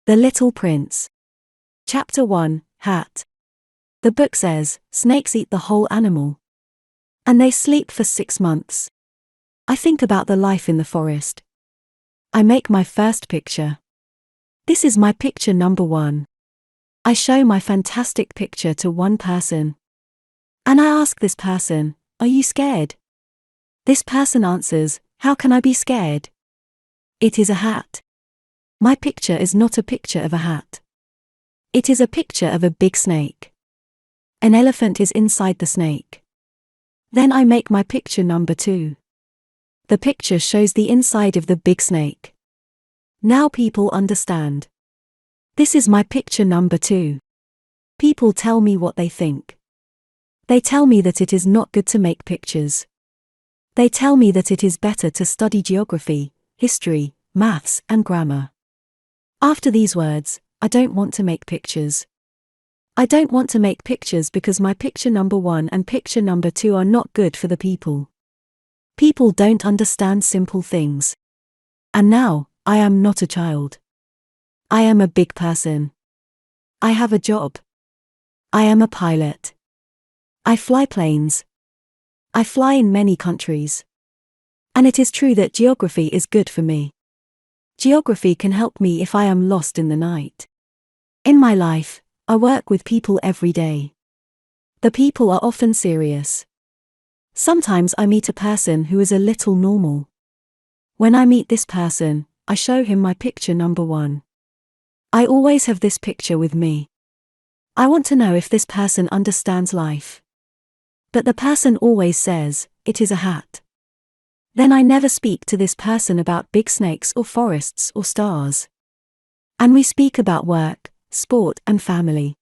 The Little Prince. Chapter 1, Hat. The book says, snakes eat the whole animal. And they sleep for 6 months. I think about the life in the forest. I make my first picture. This is my picture number 1. I show my fantastic picture to one person. And I ask this person, are you scared? This person answers, how can I be scared? It is a hat. My picture is not a picture of a hat. It is a picture of a big snake. An elephant is inside the snake. Then I make my picture number 2. The picture shows the inside of the big snake. Now people understand. This is my picture number 2. People tell me what they think. They tell me that it is not good to make pictures. They tell me that it is better to study geography, history, maths, and grammar. After these words, I don't want to make pictures. I don't want to make pictures because my picture number 1 and picture number 2 are not good for the people. People don't understand simple things. And now, I am not a child. I am a big person. I have a job. I am a pilot. I fly planes. I fly in many countries. And it is true that geography is good for me. Geography can help me if I am lost in the night. In my life, I work with people every day. The people are often serious. Sometimes I meet a person who is a little normal. When I meet this person, I show him my picture number 1. I always have this picture with me. I want to know if this person understands life. But the person always says, it is a hat. Then I never speak to this person about big snakes or forests or stars. And we speak about work, sport and family.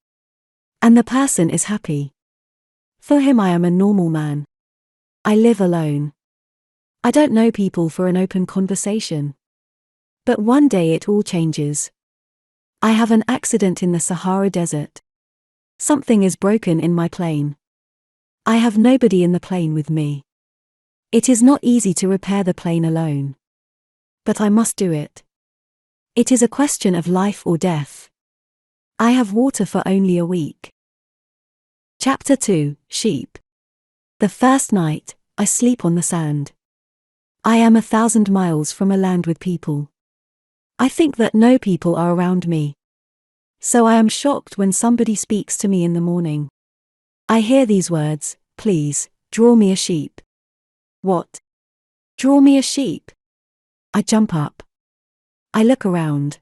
And the person is happy. For him I am a normal man. I live alone. I don't know people for an open conversation. But one day it all changes. I have an accident in the Sahara Desert. Something is broken in my plane. I have nobody in the plane with me. It is not easy to repair the plane alone. But I must do it. It is a question of life or death. I have water for only a week. Chapter 2, Sheep. The first night, I sleep on the sand. I am 1,000 miles from a land with people. I think that no people are around me. So I am shocked when somebody speaks to me in the morning. I hear these words, please, draw me a sheep. What? Draw me a sheep? I jump up. I look around.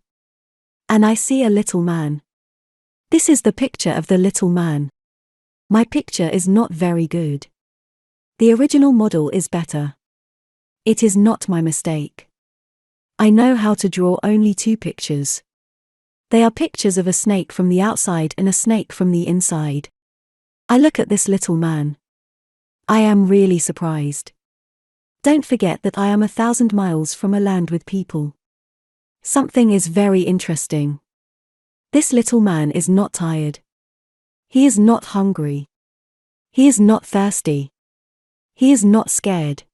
And I see a little man. This is the picture of the little man. My picture is not very good. The original model is better. It is not my mistake. I know how to draw only 2 pictures. They are pictures of a snake from the outside and a snake from the inside. I look at this little man. I am really surprised. Don't forget that I am 1,000 miles from a land with people. Something is very interesting. This little man is not tired. He is not hungry. He is not thirsty. He is not scared.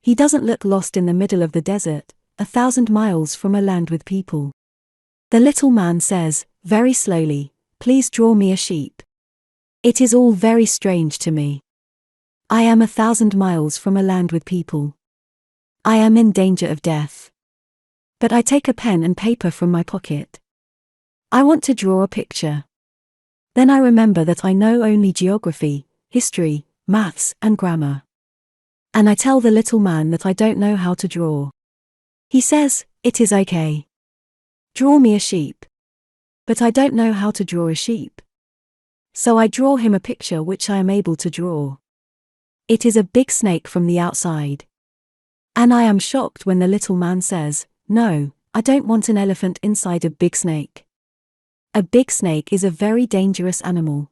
He doesn't look lost in the middle of the desert, 1,000 miles from a land with people. The little man says, very slowly, please draw me a sheep. It is all very strange to me. I am 1,000 miles from a land with people. I am in danger of death. But I take a pen and paper from my pocket. I want to draw a picture. Then I remember that I know only geography, history, maths, and grammar. And I tell the little man that I don't know how to draw. He says, it is okay. Draw me a sheep. But I don't know how to draw a sheep. So I draw him a picture which I am able to draw. It is a big snake from the outside. And I am shocked when the little man says, no, I don't want an elephant inside a big snake. A big snake is a very dangerous animal.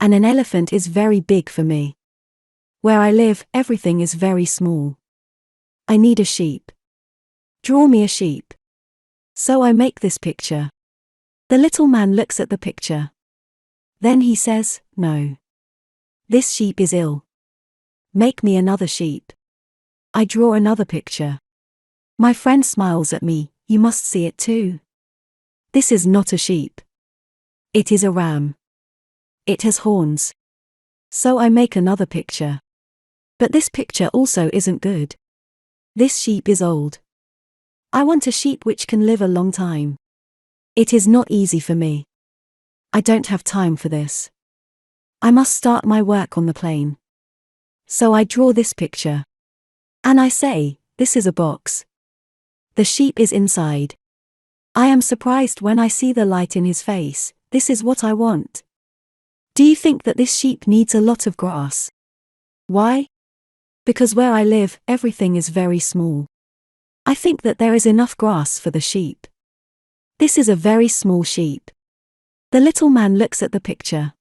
And an elephant is very big for me. Where I live, everything is very small. I need a sheep. Draw me a sheep. So I make this picture. The little man looks at the picture. Then he says, no. This sheep is ill. Make me another sheep. I draw another picture. My friend smiles at me, you must see it too. This is not a sheep. It is a ram. It has horns. So I make another picture. But this picture also isn't good. This sheep is old. I want a sheep which can live a long time. It is not easy for me. I don't have time for this. I must start my work on the plane. So I draw this picture. And I say, this is a box. The sheep is inside. I am surprised when I see the light in his face. This is what I want. Do you think that this sheep needs a lot of grass? Why? Because where I live, everything is very small. I think that there is enough grass for the sheep. This is a very small sheep. The little man looks at the picture.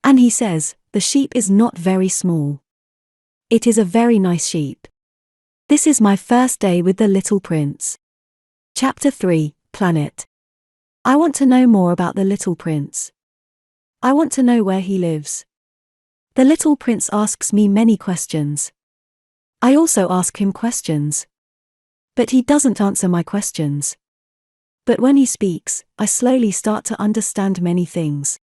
And he says, the sheep is not very small. It is a very nice sheep. This is my first day with the little prince. Chapter 3, Planet. I want to know more about the little prince. I want to know where he lives. The little prince asks me many questions. I also ask him questions. But he doesn't answer my questions. But when he speaks, I slowly start to understand many things.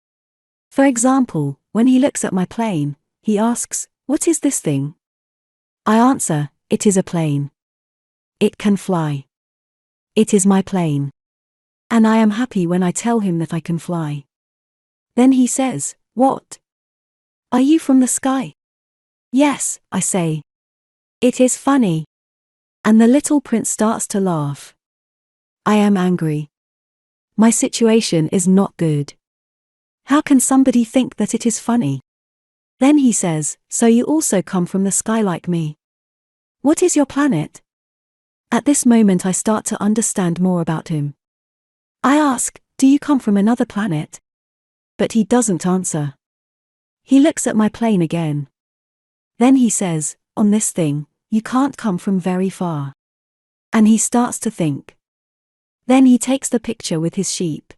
For example, when he looks at my plane, he asks, "What is this thing?" I answer, "It is a plane. It can fly. It is my plane." And I am happy when I tell him that I can fly. Then he says, "What? Are you from the sky?" "Yes," I say. "It is funny." And the little prince starts to laugh. I am angry. My situation is not good. How can somebody think that it is funny? Then he says, "So you also come from the sky like me. What is your planet?" At this moment I start to understand more about him. I ask, "Do you come from another planet?" But he doesn't answer. He looks at my plane again. Then he says, "On this thing, you can't come from very far." And he starts to think. Then he takes the picture with his sheep.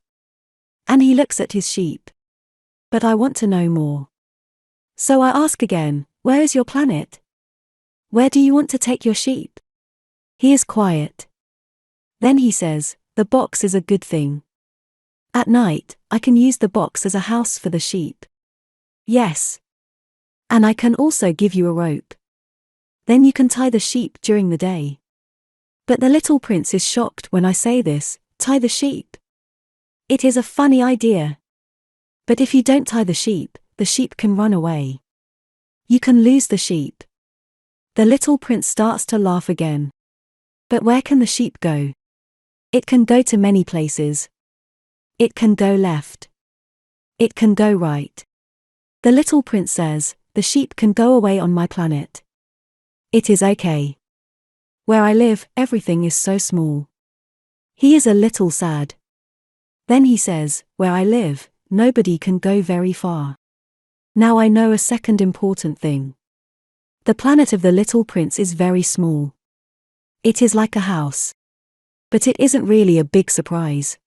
And he looks at his sheep. But I want to know more. So I ask again, "Where is your planet? Where do you want to take your sheep?" He is quiet. Then he says, "The box is a good thing. At night, I can use the box as a house for the sheep." "Yes. And I can also give you a rope. Then you can tie the sheep during the day." But the little prince is shocked when I say this, "Tie the sheep? It is a funny idea. But if you don't tie the sheep can run away. You can lose the sheep." The little prince starts to laugh again. "But where can the sheep go?" "It can go to many places. It can go left. It can go right." The little prince says, "The sheep can go away on my planet. It is okay. Where I live, everything is so small." He is a little sad. Then he says, "Where I live, nobody can go very far." Now I know a second important thing. The planet of the little prince is very small. It is like a house. But it isn't really a big surprise.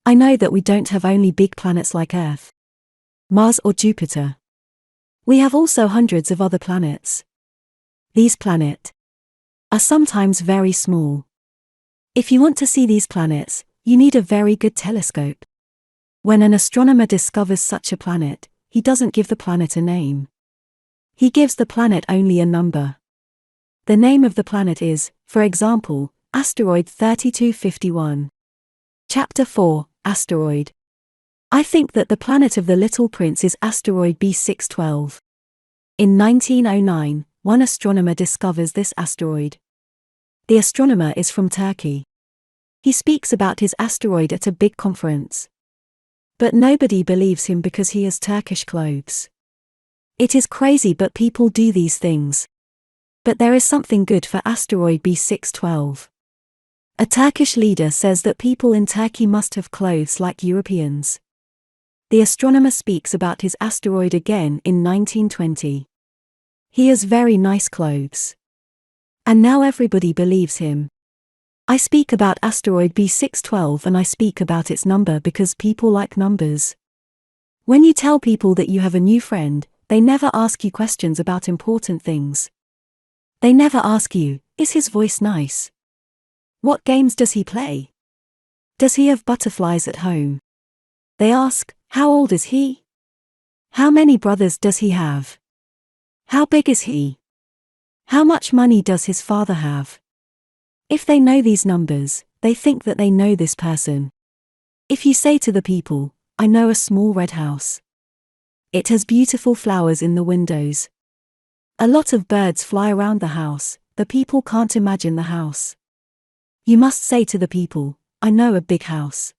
I know that we don't have only big planets like Earth, Mars or Jupiter. We have also hundreds of other planets. These planets are sometimes very small. If you want to see these planets, you need a very good telescope. When an astronomer discovers such a planet, he doesn't give the planet a name. He gives the planet only a number. The name of the planet is, for example, asteroid 3251. Chapter 4, Asteroid. I think that the planet of the little prince is asteroid B612. In 1909, one astronomer discovers this asteroid. The astronomer is from Turkey. He speaks about his asteroid at a big conference. But nobody believes him because he has Turkish clothes. It is crazy, but people do these things. But there is something good for asteroid B612. A Turkish leader says that people in Turkey must have clothes like Europeans. The astronomer speaks about his asteroid again in 1920. He has very nice clothes. And now everybody believes him. I speak about asteroid B612 and I speak about its number because people like numbers. When you tell people that you have a new friend, they never ask you questions about important things. They never ask you, "Is his voice nice? What games does he play? Does he have butterflies at home? They ask, how old is he? How many brothers does he have? How big is he? How much money does his father have? If they know these numbers, they think that they know this person. If you say to the people, I know a small red house. It has beautiful flowers in the windows. A lot of birds fly around the house, the people can't imagine the house. You must say to the people, I know a big house.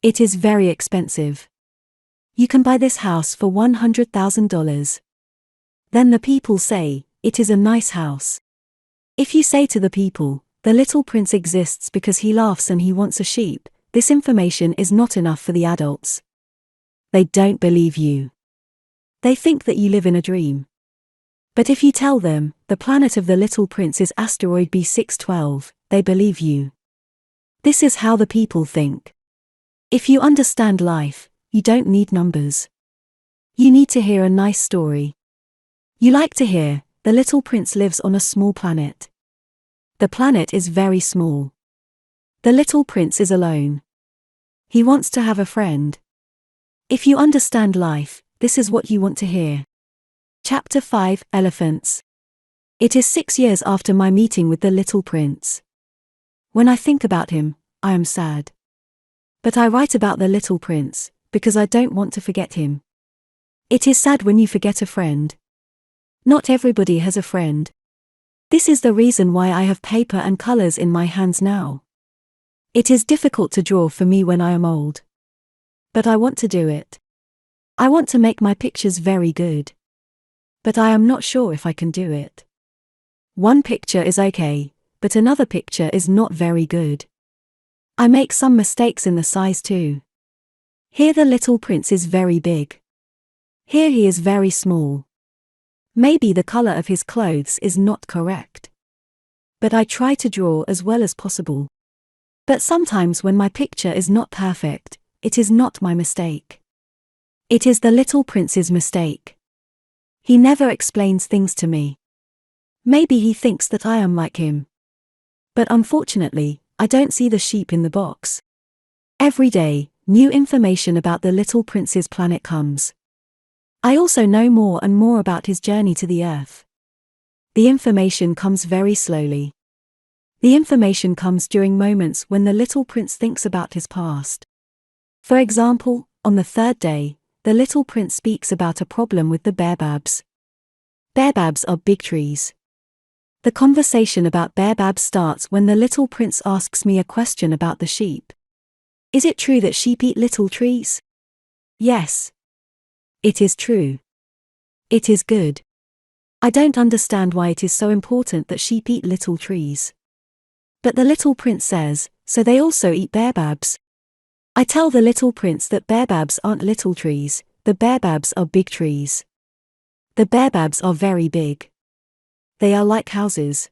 It is very expensive. You can buy this house for $100,000. Then the people say, it is a nice house. If you say to the people, the little prince exists because he laughs and he wants a sheep, this information is not enough for the adults. They don't believe you. They think that you live in a dream. But if you tell them, the planet of the little prince is asteroid B612, they believe you. This is how the people think. If you understand life, you don't need numbers. You need to hear a nice story. You like to hear, the little prince lives on a small planet. The planet is very small. The little prince is alone. He wants to have a friend. If you understand life, this is what you want to hear. Chapter 5, Elephants. It is 6 years after my meeting with the little prince. When I think about him, I am sad. But I write about the little prince, because I don't want to forget him. It is sad when you forget a friend. Not everybody has a friend. This is the reason why I have paper and colors in my hands now. It is difficult to draw for me when I am old. But I want to do it. I want to make my pictures very good. But I am not sure if I can do it. One picture is okay, but another picture is not very good. I make some mistakes in the size too. Here the little prince is very big. Here he is very small. Maybe the color of his clothes is not correct. But I try to draw as well as possible. But sometimes when my picture is not perfect, it is not my mistake. It is the little prince's mistake. He never explains things to me. Maybe he thinks that I am like him. But unfortunately, I don't see the sheep in the box. Every day, new information about the little prince's planet comes. I also know more and more about his journey to the Earth. The information comes very slowly. The information comes during moments when the little prince thinks about his past. For example, on the third day, the little prince speaks about a problem with the baobabs. Baobabs are big trees. The conversation about baobabs starts when the little prince asks me a question about the sheep. Is it true that sheep eat little trees? Yes. It is true. It is good. I don't understand why it is so important that sheep eat little trees. But the little prince says, so they also eat baobabs. I tell the little prince that baobabs aren't little trees, the baobabs are big trees. The baobabs are very big. They are like houses.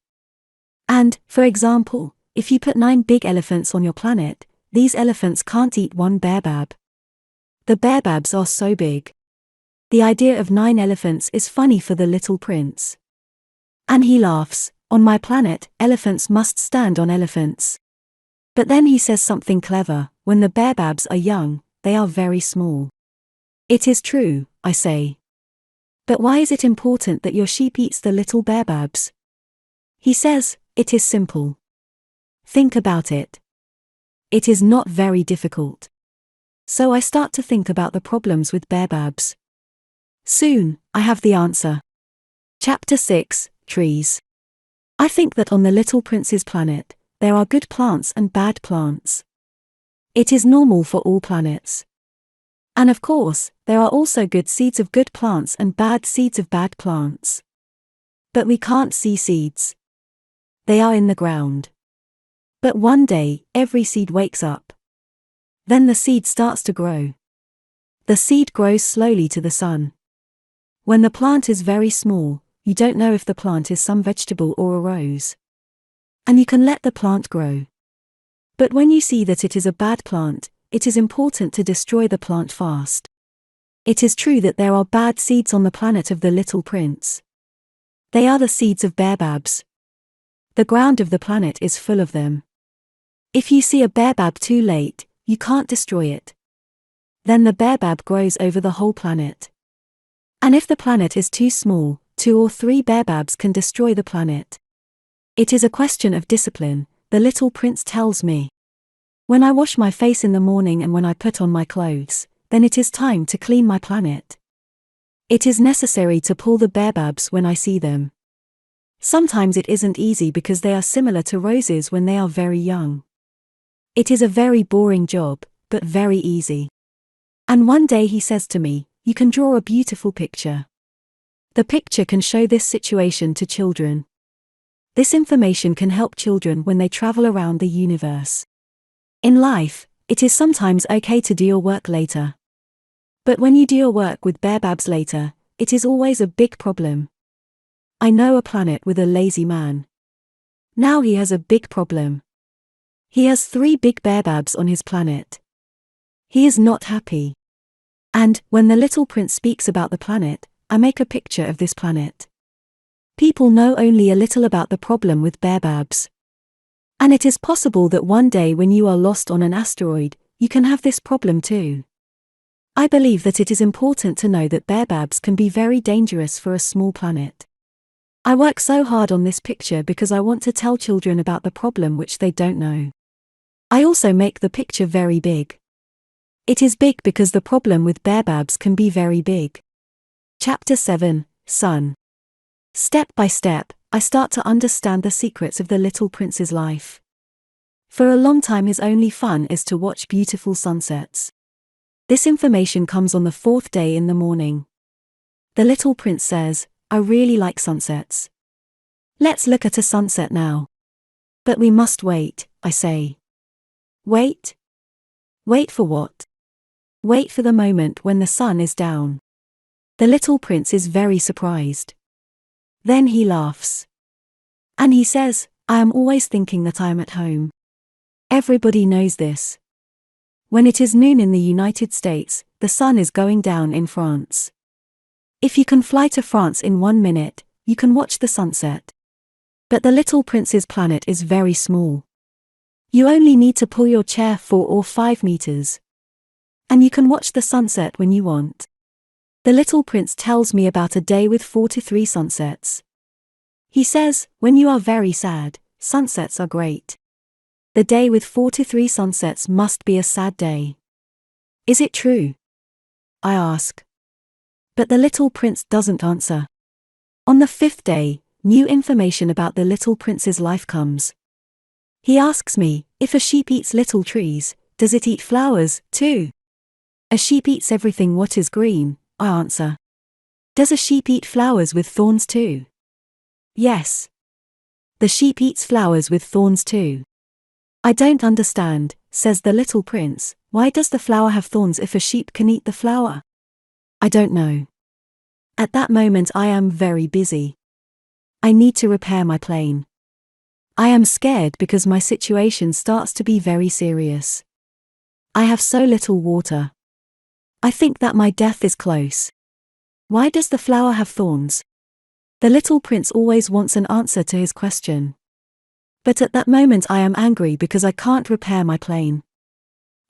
And, for example, if you put 9 big elephants on your planet, these elephants can't eat one baobab. The baobabs are so big. The idea of 9 elephants is funny for the little prince. And he laughs, on my planet, elephants must stand on elephants. But then he says something clever, when the baobabs are young, they are very small. It is true, I say. But why is it important that your sheep eats the little baobabs? He says, it is simple. Think about it. It is not very difficult. So I start to think about the problems with baobabs. Soon, I have the answer. Chapter 6, Trees. I think that on the little prince's planet, there are good plants and bad plants. It is normal for all planets. And of course, there are also good seeds of good plants and bad seeds of bad plants. But we can't see seeds. They are in the ground. But one day, every seed wakes up. Then the seed starts to grow. The seed grows slowly to the sun. When the plant is very small, you don't know if the plant is some vegetable or a rose. And you can let the plant grow. But when you see that it is a bad plant, it is important to destroy the plant fast. It is true that there are bad seeds on the planet of the little prince. They are the seeds of baobabs. The ground of the planet is full of them. If you see a baobab too late, you can't destroy it. Then the baobab grows over the whole planet. And if the planet is too small, 2 or 3 baobabs can destroy the planet. It is a question of discipline, the little prince tells me. When I wash my face in the morning and when I put on my clothes, then it is time to clean my planet. It is necessary to pull the baobabs when I see them. Sometimes it isn't easy because they are similar to roses when they are very young. It is a very boring job, but very easy. And one day he says to me, "You can draw a beautiful picture." The picture can show this situation to children. This information can help children when they travel around the universe. In life, it is sometimes okay to do your work later. But when you do your work with baobabs later, it is always a big problem. I know a planet with a lazy man. Now he has a big problem. He has 3 big baobabs on his planet. He is not happy. And, when the little prince speaks about the planet, I make a picture of this planet. People know only a little about the problem with baobabs. And it is possible that one day when you are lost on an asteroid, you can have this problem too. I believe that it is important to know that baobabs can be very dangerous for a small planet. I work so hard on this picture because I want to tell children about the problem which they don't know. I also make the picture very big. It is big because the problem with baobabs can be very big. Chapter 7, Sun. Step by step, I start to understand the secrets of the little prince's life. For a long time his only fun is to watch beautiful sunsets. This information comes on the 4th day in the morning. The little prince says, "I really like sunsets. Let's look at a sunset now." "But we must wait," I say. "Wait? Wait for what?" "Wait for the moment when the sun is down." The little prince is very surprised. Then he laughs. And he says, "I am always thinking that I am at home." Everybody knows this. When it is noon in the United States, the sun is going down in France. If you can fly to France in 1 minute, you can watch the sunset. But the little prince's planet is very small. You only need to pull your chair 4 or 5 meters. And you can watch the sunset when you want. The little prince tells me about a day with 43 sunsets. He says, when you are very sad, sunsets are great. The day with 43 sunsets must be a sad day. Is it true? I ask. But the little prince doesn't answer. On the 5th day, new information about the little prince's life comes. He asks me, if a sheep eats little trees, does it eat flowers, too? A sheep eats everything what is green, I answer. Does a sheep eat flowers with thorns too? Yes. The sheep eats flowers with thorns too. I don't understand, says the little prince, why does the flower have thorns if a sheep can eat the flower? I don't know. At that moment I am very busy. I need to repair my plane. I am scared because my situation starts to be very serious. I have so little water. I think that my death is close. Why does the flower have thorns? The little prince always wants an answer to his question. But at that moment I am angry because I can't repair my plane.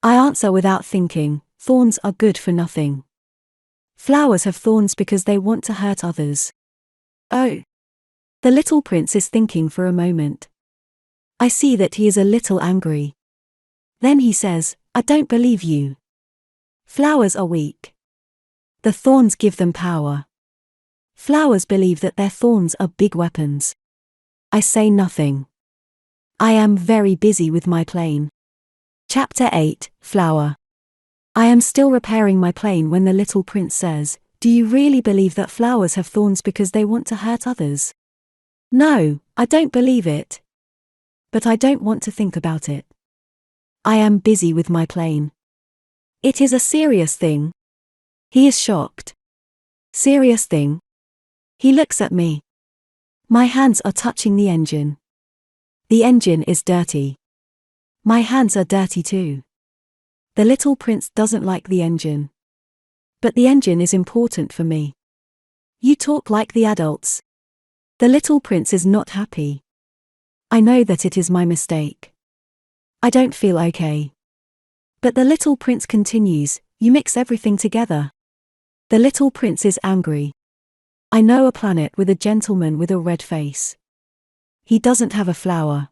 I answer without thinking, thorns are good for nothing. Flowers have thorns because they want to hurt others. Oh. The little prince is thinking for a moment. I see that he is a little angry. Then he says, I don't believe you. Flowers are weak. The thorns give them power. Flowers believe that their thorns are big weapons. I say nothing. I am very busy with my plane. Chapter 8, Flower. I am still repairing my plane when the little prince says, do you really believe that flowers have thorns because they want to hurt others? No, I don't believe it. But I don't want to think about it. I am busy with my plane. It is a serious thing. He is shocked. Serious thing? He looks at me. My hands are touching the engine. The engine is dirty. My hands are dirty too. The little prince doesn't like the engine. But the engine is important for me. You talk like the adults. The little prince is not happy. I know that it is my mistake. I don't feel okay. But the little prince continues, you mix everything together. The little prince is angry. I know a planet with a gentleman with a red face. He doesn't have a flower.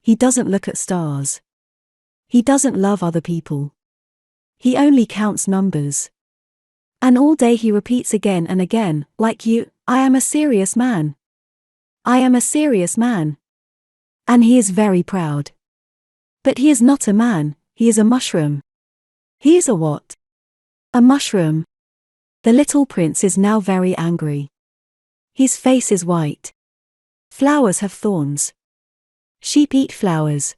He doesn't look at stars. He doesn't love other people. He only counts numbers. And all day he repeats again and again, like you, I am a serious man. I am a serious man. And he is very proud. But he is not a man, he is a mushroom. He is a what? A mushroom. The little prince is now very angry. His face is white. Flowers have thorns. Sheep eat flowers.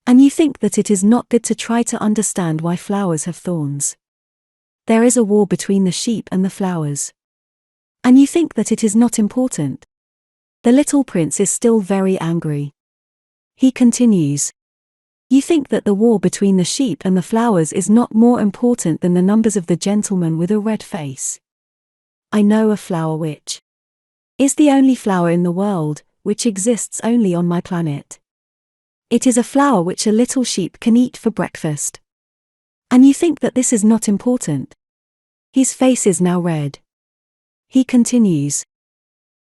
And you think that it is not good to try to understand why flowers have thorns. There is a war between the sheep and the flowers. And you think that it is not important. The little prince is still very angry. He continues. You think that the war between the sheep and the flowers is not more important than the numbers of the gentleman with a red face. I know a flower which is the only flower in the world, which exists only on my planet. It is a flower which a little sheep can eat for breakfast. And you think that this is not important. His face is now red. He continues.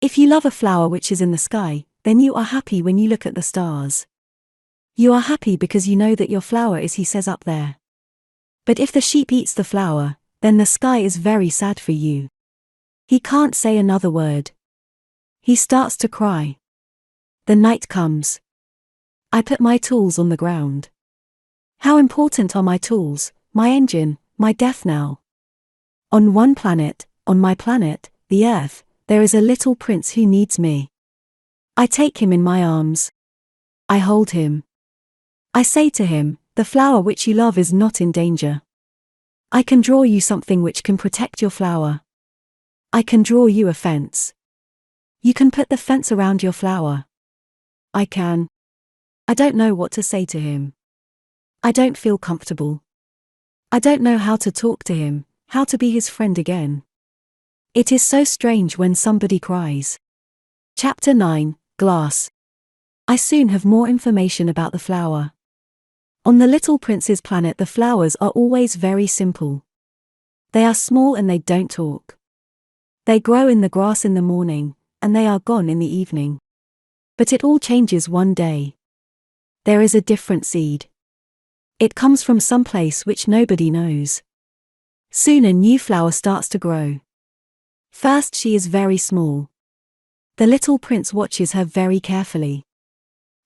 If you love a flower which is in the sky, then you are happy when you look at the stars. You are happy because you know that your flower is, he says, up there. But if the sheep eats the flower, then the sky is very sad for you. He can't say another word. He starts to cry. The night comes. I put my tools on the ground. How important are my tools, my engine, my death now? On one planet, on my planet, the Earth, there is a little prince who needs me. I take him in my arms. I hold him. I say to him, the flower which you love is not in danger. I can draw you something which can protect your flower. I can draw you a fence. You can put the fence around your flower. I can. I don't know what to say to him. I don't feel comfortable. I don't know how to talk to him, how to be his friend again. It is so strange when somebody cries. Chapter 9, Glass. I soon have more information about the flower. On the little prince's planet the flowers are always very simple. They are small and they don't talk. They grow in the grass in the morning, and they are gone in the evening. But it all changes one day. There is a different seed. It comes from some place which nobody knows. Soon a new flower starts to grow. First she is very small. The little prince watches her very carefully.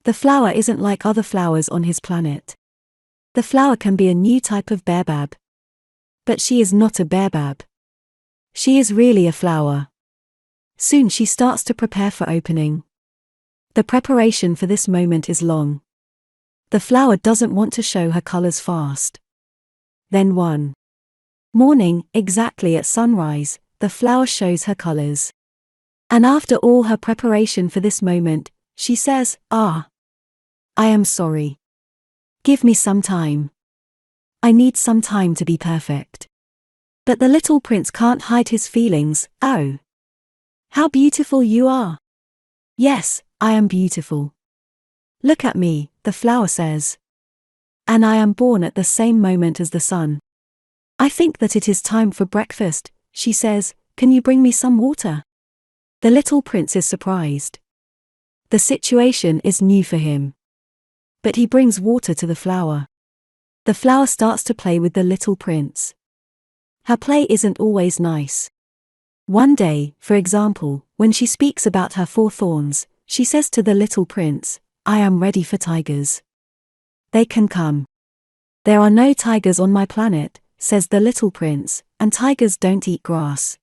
The flower isn't like other flowers on his planet. The flower can be a new type of baobab. But she is not a baobab. She is really a flower. Soon she starts to prepare for opening. The preparation for this moment is long. The flower doesn't want to show her colors fast. Then one morning, exactly at sunrise, the flower shows her colors. And after all her preparation for this moment, she says, I am sorry. Give me some time. I need some time to be perfect. But the little prince can't hide his feelings. Oh, how beautiful you are. Yes, I am beautiful. Look at me, the flower says. And I am born at the same moment as the sun. I think that it is time for breakfast, she says. Can you bring me some water? The little prince is surprised. The situation is new for him. But he brings water to the flower. The flower starts to play with the little prince. Her play isn't always nice. One day, for example, when she speaks about her 4 thorns, she says to the little prince, I am ready for tigers. They can come. There are no tigers on my planet, says the little prince, and tigers don't eat grass.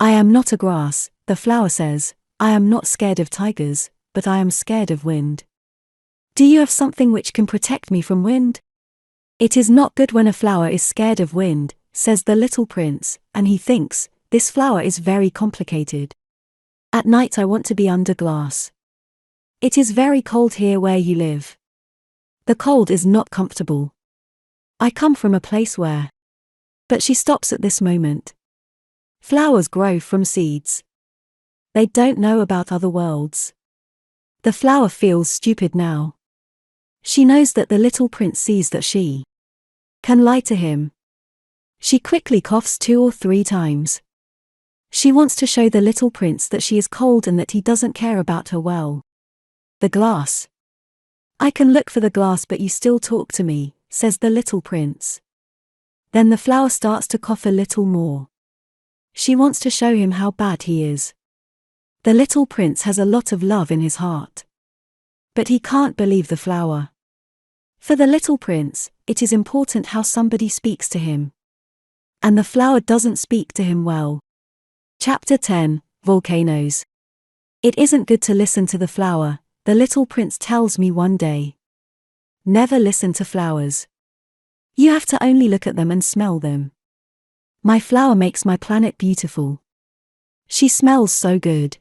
I am not a grass, the flower says. I am not scared of tigers, but I am scared of wind. Do you have something which can protect me from wind? It is not good when a flower is scared of wind, says the little prince, and he thinks, this flower is very complicated. At night I want to be under glass. It is very cold here where you live. The cold is not comfortable. I come from a place where. But she stops at this moment. Flowers grow from seeds. They don't know about other worlds. The flower feels stupid now. She knows that the little prince sees that she can lie to him. She quickly coughs 2 or 3 times. She wants to show the little prince that she is cold and that he doesn't care about her well. The glass. I can look for the glass, but you still talk to me, says the little prince. Then the flower starts to cough a little more. She wants to show him how bad he is. The little prince has a lot of love in his heart. But he can't believe the flower. For the little prince, it is important how somebody speaks to him. And the flower doesn't speak to him well. Chapter 10, Volcanoes. It isn't good to listen to the flower, the little prince tells me one day. Never listen to flowers. You have to only look at them and smell them. My flower makes my planet beautiful. She smells so good.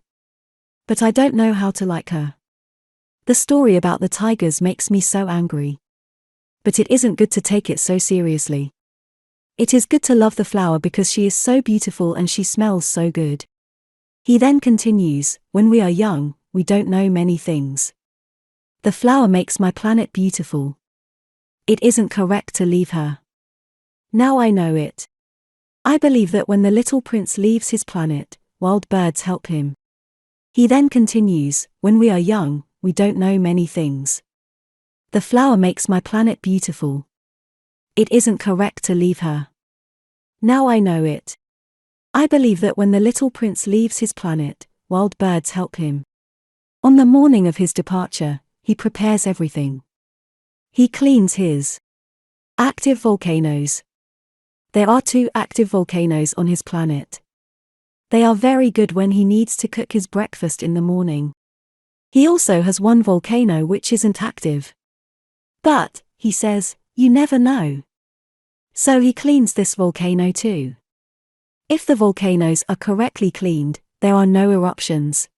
But I don't know how to like her. The story about the tigers makes me so angry. But it isn't good to take it so seriously. It is good to love the flower because she is so beautiful and she smells so good. He then continues, when we are young, we don't know many things. The flower makes my planet beautiful. It isn't correct to leave her. Now I know it. I believe that when the little prince leaves his planet, wild birds help him. He then continues, when we are young, we don't know many things. The flower makes my planet beautiful. It isn't correct to leave her. Now I know it. I believe that when the little prince leaves his planet, wild birds help him. On the morning of his departure, he prepares everything. He cleans his active volcanoes. There are 2 active volcanoes on his planet. They are very good when he needs to cook his breakfast in the morning. He also has 1 volcano which isn't active. But, he says, you never know. So he cleans this volcano too. If the volcanoes are correctly cleaned, there are no eruptions.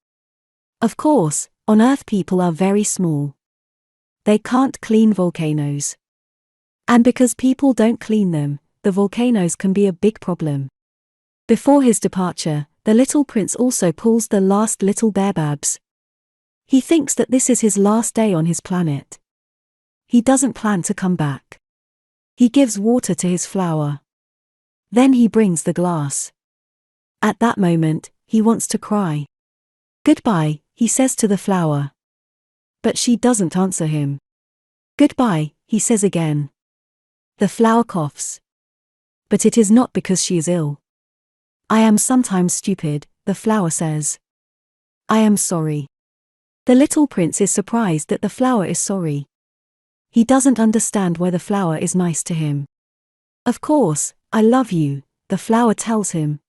Of course, on Earth people are very small. They can't clean volcanoes. And because people don't clean them, the volcanoes can be a big problem. Before his departure, the little prince also pulls the last little baobabs. He thinks that this is his last day on his planet. He doesn't plan to come back. He gives water to his flower. Then he brings the glass. At that moment, he wants to cry. Goodbye, he says to the flower. But she doesn't answer him. Goodbye, he says again. The flower coughs. But it is not because she is ill. I am sometimes stupid, the flower says. I am sorry. The little prince is surprised that the flower is sorry. He doesn't understand why the flower is nice to him. Of course, I love you, the flower tells him.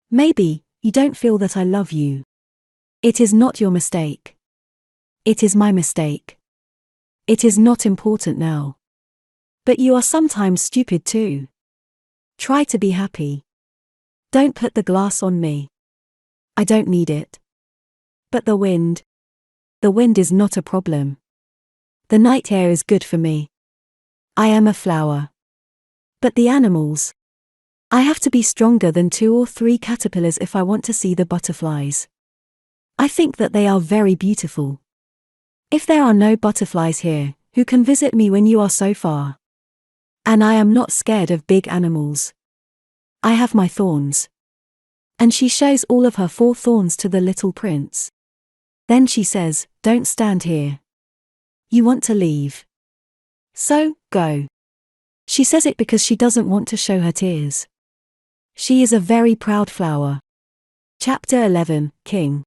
Maybe, you don't feel that I love you. It is not your mistake. It is my mistake. It is not important now. But you are sometimes stupid too. Try to be happy. Don't put the glass on me. I don't need it. But the wind is not a problem. The night air is good for me. I am a flower. But the animals. I have to be stronger than 2 or 3 caterpillars if I want to see the butterflies. I think that they are very beautiful. If there are no butterflies here, who can visit me when you are so far? And I am not scared of big animals. I have my thorns. And she shows all of her 4 thorns to the little prince. Then she says, don't stand here. You want to leave. So, go. She says it because she doesn't want to show her tears. She is a very proud flower. Chapter 11, King.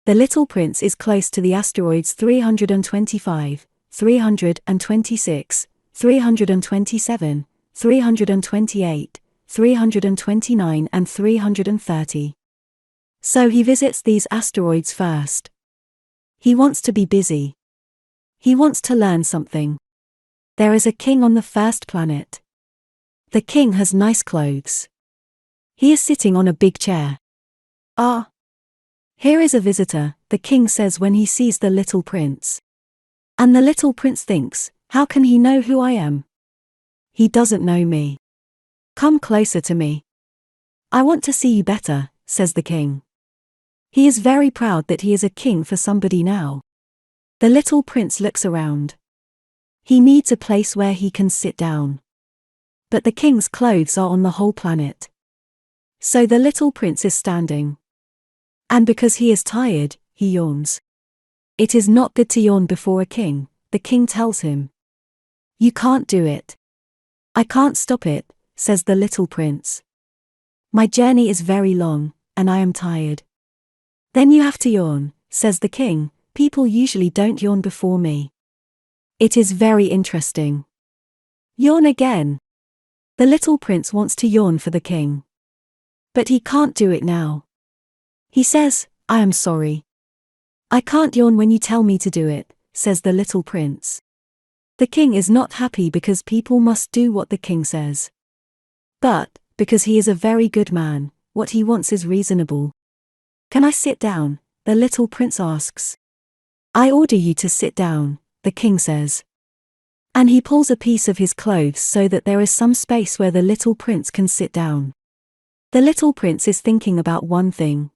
The little prince is close to the asteroids 325, 326, 327, 328, 329 and 330. So he visits these asteroids first. He wants to be busy. He wants to learn something. There is a king on the first planet. The king has nice clothes. He is sitting on a big chair. Ah! Here is a visitor, the king says when he sees the little prince. And the little prince thinks, how can he know who I am? He doesn't know me. Come closer to me. I want to see you better, says the king. He is very proud that he is a king for somebody now. The little prince looks around. He needs a place where he can sit down. But the king's clothes are on the whole planet. So the little prince is standing. And because he is tired, he yawns. It is not good to yawn before a king, the king tells him. You can't do it. I can't stop it, says the little prince. My journey is very long, and I am tired. Then you have to yawn, says the king. People usually don't yawn before me. It is very interesting. Yawn again. The little prince wants to yawn for the king. But he can't do it now. He says, I am sorry. I can't yawn when you tell me to do it, says the little prince. The king is not happy because people must do what the king says. But, because he is a very good man, what he wants is reasonable. Can I sit down? The little prince asks. I order you to sit down, the king says. And he pulls a piece of his clothes so that there is some space where the little prince can sit down. The little prince is thinking about one thing.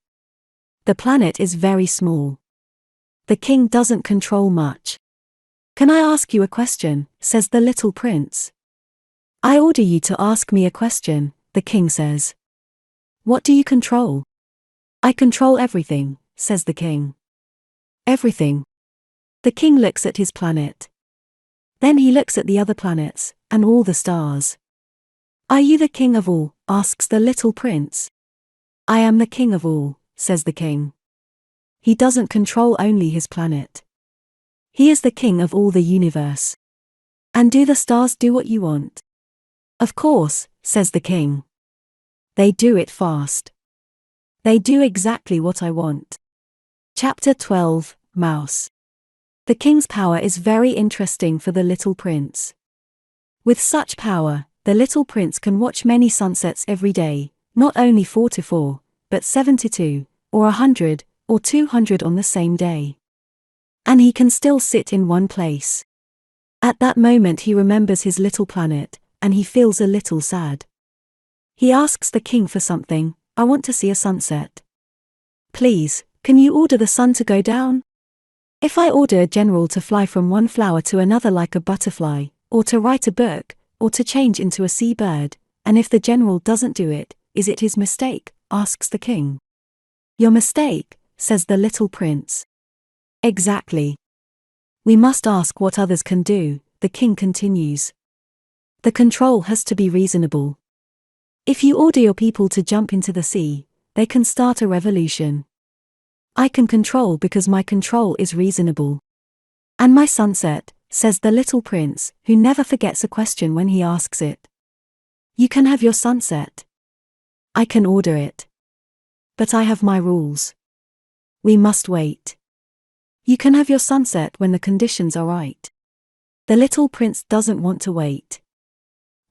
The planet is very small. The king doesn't control much. Can I ask you a question? Says the little prince. I order you to ask me a question, the king says. What do you control? I control everything, says the king. Everything. The king looks at his planet. Then he looks at the other planets, and all the stars. Are you the king of all? Asks the little prince. I am the king of all, says the king. He doesn't control only his planet. He is the king of all the universe. And do the stars do what you want? Of course, says the king. They do it fast. They do exactly what I want. Chapter 12, Mouse. The king's power is very interesting for the little prince. With such power, the little prince can watch many sunsets every day, not only 4 to 4, but 72, or 100, or 200 on the same day. And he can still sit in one place. At that moment he remembers his little planet, and he feels a little sad. He asks the king for something. I want to see a sunset. Please, can you order the sun to go down? If I order a general to fly from one flower to another like a butterfly, or to write a book, or to change into a seabird, and if the general doesn't do it, is it his mistake? Asks the king. Your mistake, says the little prince. Exactly. We must ask what others can do, the king continues. The control has to be reasonable. If you order your people to jump into the sea, they can start a revolution. I can control because my control is reasonable. And my sunset, says the little prince, who never forgets a question when he asks it. You can have your sunset. I can order it. But I have my rules. We must wait. You can have your sunset when the conditions are right. The little prince doesn't want to wait.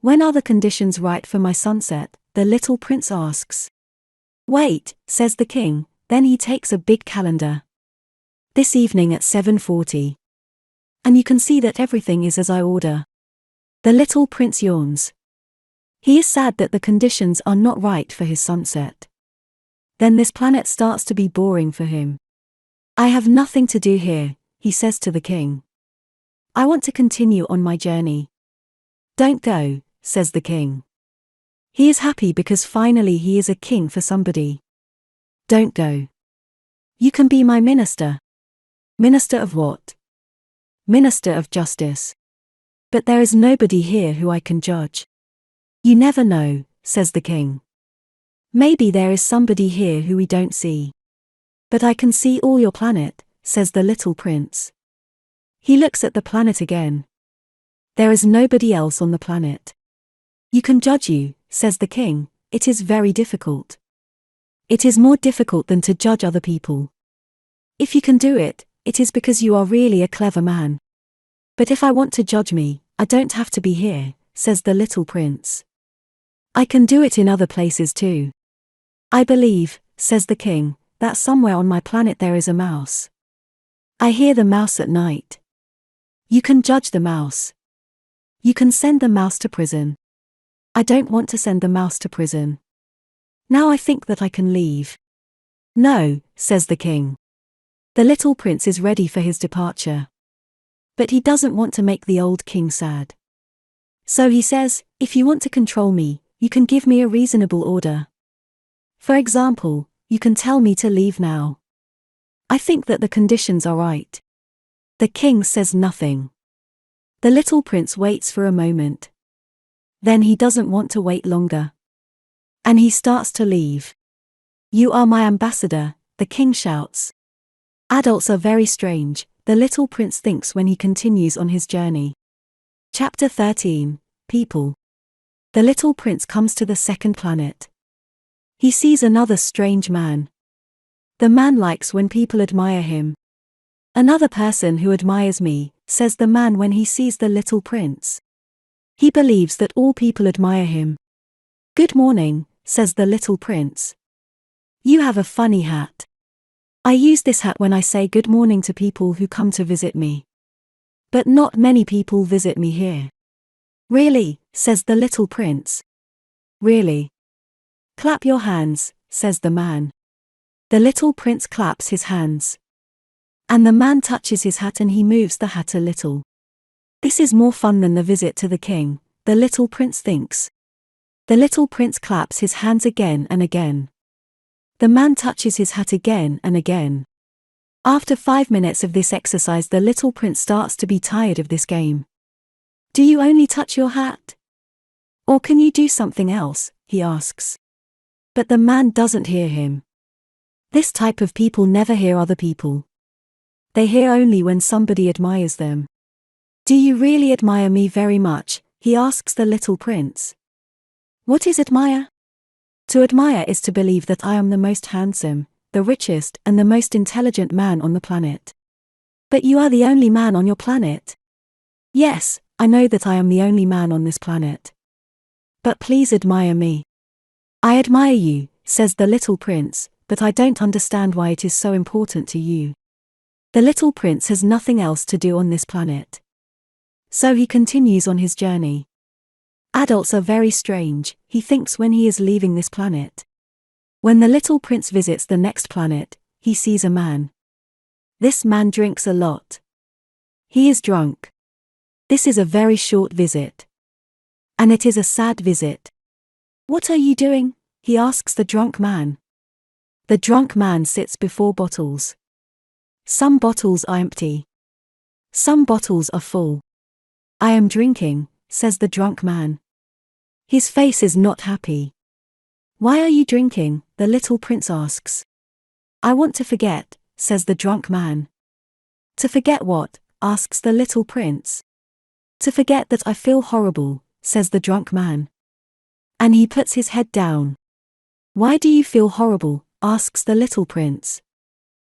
When are the conditions right for my sunset? The little prince asks. Wait, says the king, then he takes a big calendar. This evening at 7:40. And you can see that everything is as I order. The little prince yawns. He is sad that the conditions are not right for his sunset. Then this planet starts to be boring for him. I have nothing to do here, he says to the king. I want to continue on my journey. Don't go, says the king. He is happy because finally he is a king for somebody. Don't go. You can be my minister. Minister of what? Minister of justice. But there is nobody here who I can judge. You never know, says the king. Maybe there is somebody here who we don't see. But I can see all your planet, says the little prince. He looks at the planet again. There is nobody else on the planet. You can judge you, says the king, it is very difficult. It is more difficult than to judge other people. If you can do it, it is because you are really a clever man. But if I want to judge me, I don't have to be here, says the little prince. I can do it in other places too. I believe, says the king, that somewhere on my planet there is a mouse. I hear the mouse at night. You can judge the mouse. You can send the mouse to prison. I don't want to send the mouse to prison. Now I think that I can leave. No, says the king. The little prince is ready for his departure. But he doesn't want to make the old king sad. So he says, if you want to control me, you can give me a reasonable order. For example, you can tell me to leave now. I think that the conditions are right. The king says nothing. The little prince waits for a moment. Then he doesn't want to wait longer. And he starts to leave. You are my ambassador, the king shouts. Adults are very strange, the little prince thinks when he continues on his journey. Chapter 13, People. The little prince comes to the second planet. He sees another strange man. The man likes when people admire him. Another person who admires me, says the man when he sees the little prince. He believes that all people admire him. Good morning, says the little prince. You have a funny hat. I use this hat when I say good morning to people who come to visit me. But not many people visit me here. Really, says the little prince. Really? Clap your hands, says the man. The little prince claps his hands. And the man touches his hat and he moves the hat a little. This is more fun than the visit to the king, the little prince thinks. The little prince claps his hands again and again. The man touches his hat again and again. After 5 minutes of this exercise, the little prince starts to be tired of this game. Do you only touch your hat? Or can you do something else, he asks. But the man doesn't hear him. This type of people never hear other people. They hear only when somebody admires them. Do you really admire me very much? He asks the little prince. What is admire? To admire is to believe that I am the most handsome, the richest and the most intelligent man on the planet. But you are the only man on your planet. Yes, I know that I am the only man on this planet. But please admire me. I admire you, says the little prince, but I don't understand why it is so important to you. The little prince has nothing else to do on this planet. So he continues on his journey. Adults are very strange, he thinks when he is leaving this planet. When the little prince visits the next planet, he sees a man. This man drinks a lot. He is drunk. This is a very short visit. And it is a sad visit. What are you doing? He asks the drunk man. The drunk man sits before bottles. Some bottles are empty. Some bottles are full. I am drinking, says the drunk man. His face is not happy. Why are you drinking? The little prince asks. I want to forget, says the drunk man. To forget what? Asks the little prince. To forget that I feel horrible, says the drunk man. And he puts his head down. Why do you feel horrible? Asks the little prince.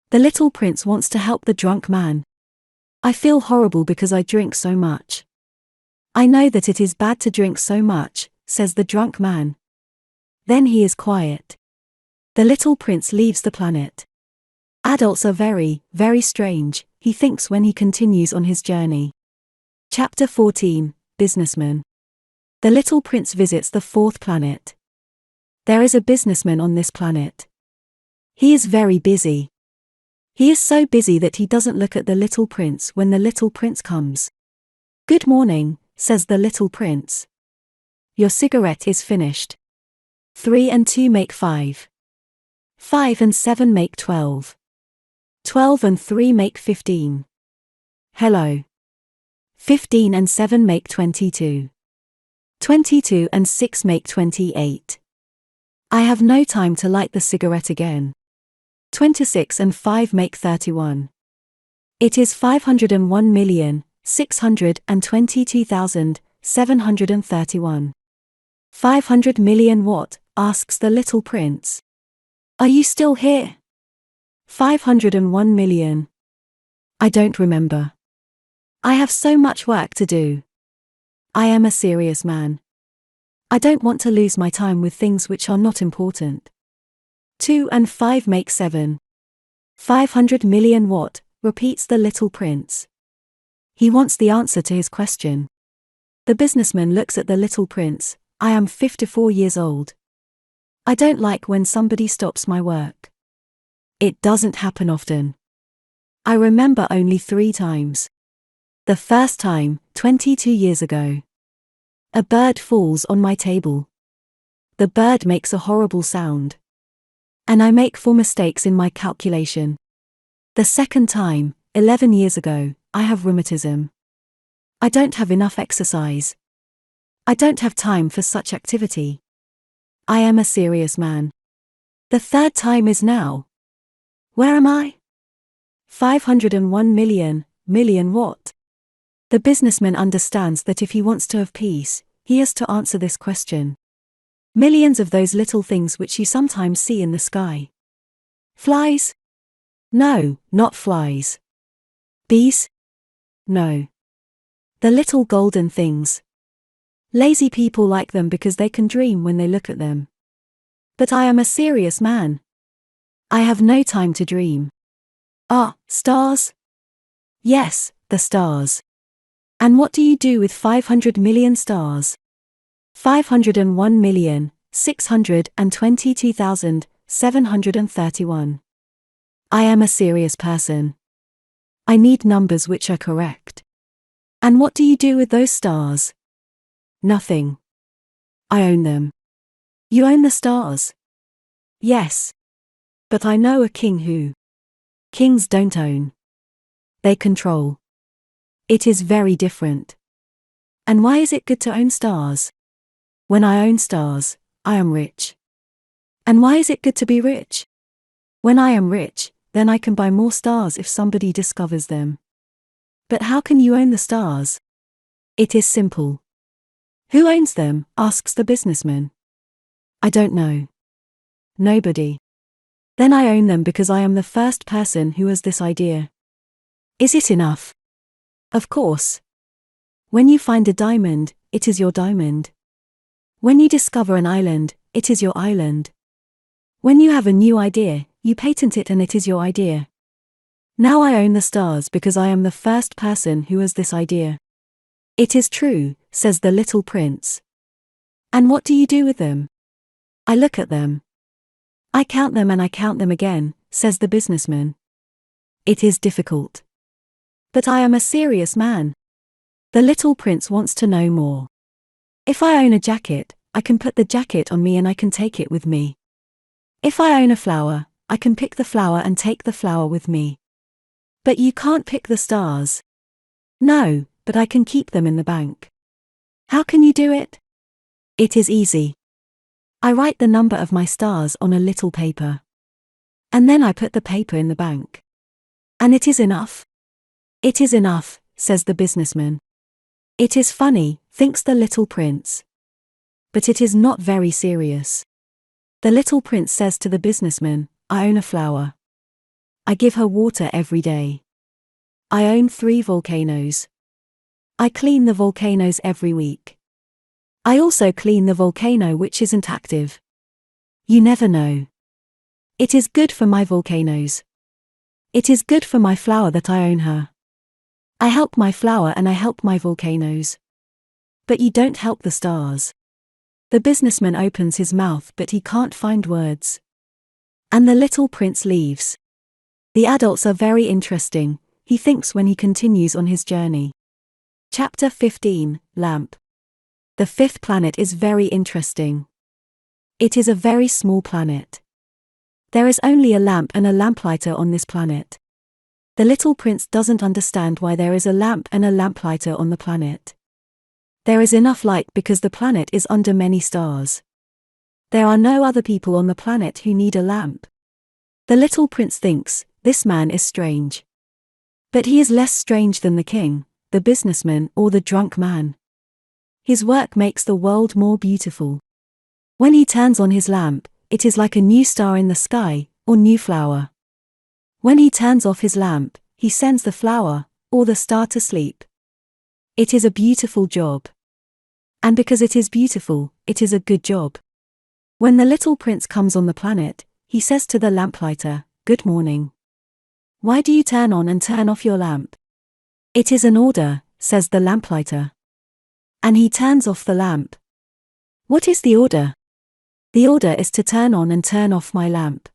The little prince wants to help the drunk man. I feel horrible because I drink so much. I know that it is bad to drink so much, says the drunk man. Then he is quiet. The little prince leaves the planet. Adults are very, very strange, he thinks when he continues on his journey. Chapter 14, Businessman. The little prince visits the fourth planet. There is a businessman on this planet. He is very busy. He is so busy that he doesn't look at the little prince when the little prince comes. Good morning, says the little prince. Your cigarette is finished. 3 and 2 make 5. 5 and 7 make 12. 12 and 3 make 15. Hello. 15 and 7 make 22. 22 and 6 make 28. I have no time to light the cigarette again. 26 and 5 make 31. It is 501,622,731. 500 million what? Asks the little prince. Are you still here? 501 million. I don't remember. I have so much work to do. I am a serious man. I don't want to lose my time with things which are not important. 2 and 5 make 7. 500 million what? Repeats the little prince. He wants the answer to his question. The businessman looks at the little prince. I am 54 years old. I don't like when somebody stops my work. It doesn't happen often. I remember only 3 times. The first time, 22 years ago. A bird falls on my table. The bird makes a horrible sound. And I make 4 mistakes in my calculation. The second time, 11 years ago, I have rheumatism. I don't have enough exercise. I don't have time for such activity. I am a serious man. The third time is now. Where am I? 501 million, million what? The businessman understands that if he wants to have peace, he has to answer this question. Millions of those little things which you sometimes see in the sky. Flies? No, not flies. Bees? No. The little golden things. Lazy people like them because they can dream when they look at them. But I am a serious man. I have no time to dream. Ah, stars? Yes, the stars. And what do you do with 500 million stars? 501,622,731. I am a serious person. I need numbers which are correct. And what do you do with those stars? Nothing. I own them. You own the stars? Yes. But I know a king who. Kings don't own. They control. It is very different. And why is it good to own stars? When I own stars, I am rich. And why is it good to be rich? When I am rich, then I can buy more stars if somebody discovers them. But how can you own the stars? It is simple. Who owns them? Asks the businessman. I don't know. Nobody. Then I own them because I am the first person who has this idea. Is it enough? Of course. When you find a diamond, it is your diamond. When you discover an island, it is your island. When you have a new idea, you patent it and it is your idea. Now I own the stars because I am the first person who has this idea. It is true, says the little prince. And what do you do with them? I look at them. I count them and I count them again, says the businessman. It is difficult. But I am a serious man. The little prince wants to know more. If I own a jacket, I can put the jacket on me and I can take it with me. If I own a flower, I can pick the flower and take the flower with me. But you can't pick the stars. No, but I can keep them in the bank. How can you do it? It is easy. I write the number of my stars on a little paper. And then I put the paper in the bank. And it is enough. It is enough, says the businessman. It is funny, thinks the little prince. But it is not very serious. The little prince says to the businessman, I own a flower. I give her water every day. I own 3 volcanoes. I clean the volcanoes every week. I also clean the volcano which isn't active. You never know. It is good for my volcanoes. It is good for my flower that I own her. I help my flower and I help my volcanoes. But you don't help the stars. The businessman opens his mouth but he can't find words. And the little prince leaves. The adults are very interesting, he thinks when he continues on his journey. Chapter 15, Lamp. The 5th planet is very interesting. It is a very small planet. There is only a lamp and a lamplighter on this planet. The little prince doesn't understand why there is a lamp and a lamplighter on the planet. There is enough light because the planet is under many stars. There are no other people on the planet who need a lamp. The little prince thinks, this man is strange. But he is less strange than the king, the businessman or the drunk man. His work makes the world more beautiful. When he turns on his lamp, it is like a new star in the sky, or new flower. When he turns off his lamp, he sends the flower, or the star to sleep. It is a beautiful job. And because it is beautiful, it is a good job. When the little prince comes on the planet, he says to the lamplighter, Good morning. Why do you turn on and turn off your lamp? It is an order, says the lamplighter. And he turns off the lamp. What is the order? The order is to turn on and turn off my lamp.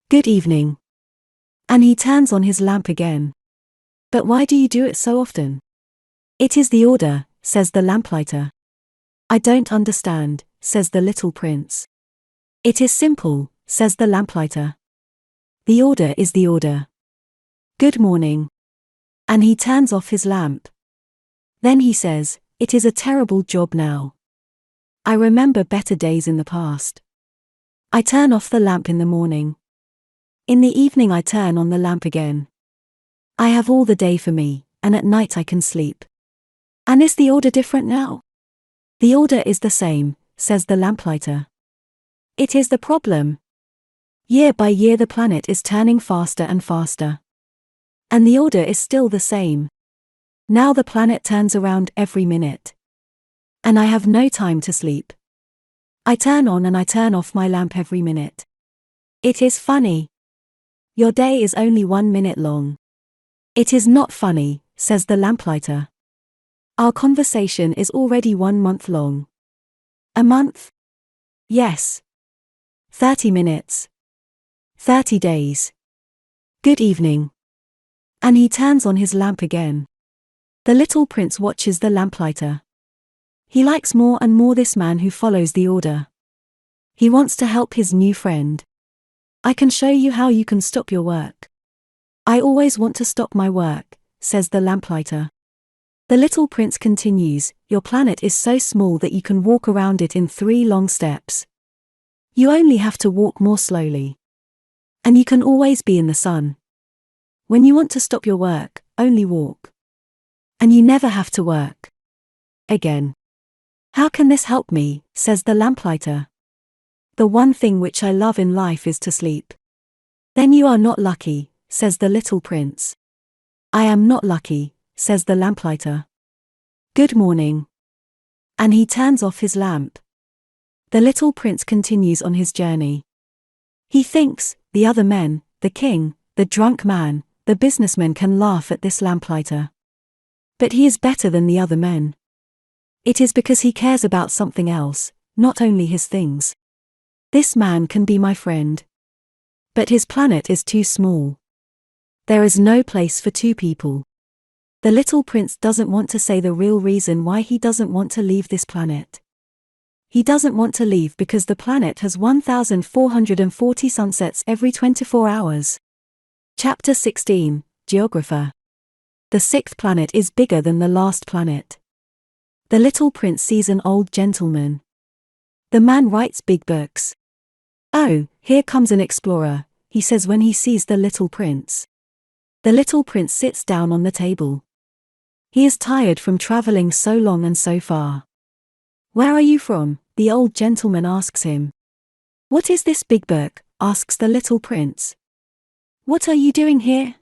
Good evening. And he turns on his lamp again. But why do you do it so often? It is the order, says the lamplighter. I don't understand, says the little prince. It is simple, says the lamplighter. The order is the order. Good morning. And he turns off his lamp. Then he says, it is a terrible job now. I remember better days in the past. I turn off the lamp in the morning. In the evening I turn on the lamp again. I have all the day for me, and at night I can sleep. And is the order different now? The order is the same, says the lamplighter. It is the problem. Year by year the planet is turning faster and faster. And the order is still the same. Now the planet turns around every minute. And I have no time to sleep. I turn on and I turn off my lamp every minute. It is funny. Your day is only 1 minute long. It is not funny, says the lamplighter. Our conversation is already 1 month long. A month? Yes. 30 minutes. 30 days. Good evening. And he turns on his lamp again. The little prince watches the lamplighter. He likes more and more this man who follows the order. He wants to help his new friend. I can show you how you can stop your work. I always want to stop my work, says the lamplighter. The little prince continues, your planet is so small that you can walk around it in 3 long steps. You only have to walk more slowly. And you can always be in the sun. When you want to stop your work, only walk. And you never have to work. Again. How can this help me, says the lamplighter. The one thing which I love in life is to sleep. Then you are not lucky, says the little prince. I am not lucky, says the lamplighter. Good morning. And he turns off his lamp. The little prince continues on his journey. He thinks, the other men, the king, the drunk man, the businessmen can laugh at this lamplighter. But he is better than the other men. It is because he cares about something else, not only his things. This man can be my friend. But his planet is too small. There is no place for 2 people. The little prince doesn't want to say the real reason why he doesn't want to leave this planet. He doesn't want to leave because the planet has 1,440 sunsets every 24 hours. Chapter 16, Geographer. The 6th planet is bigger than the last planet. The little prince sees an old gentleman. The man writes big books. Oh, here comes an explorer, he says when he sees the little prince. The little prince sits down on the table. He is tired from traveling so long and so far. Where are you from? The old gentleman asks him. What is this big book? Asks the little prince. What are you doing here?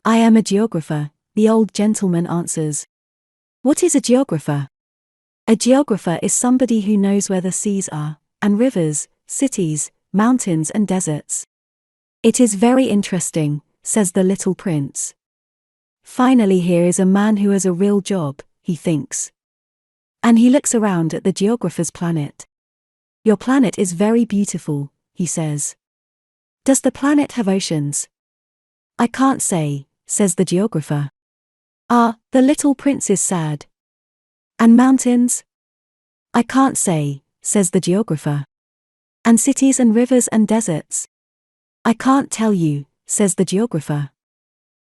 I am a geographer, the old gentleman answers. What is a geographer? A geographer is somebody who knows where the seas are, and rivers, cities, mountains and deserts. It is very interesting, says the little prince. Finally, here is a man who has a real job, he thinks. And he looks around at the geographer's planet. Your planet is very beautiful, he says. Does the planet have oceans? I can't say, says the geographer. Ah, the little prince is sad. And mountains? I can't say, says the geographer. And cities and rivers and deserts? I can't tell you, says the geographer.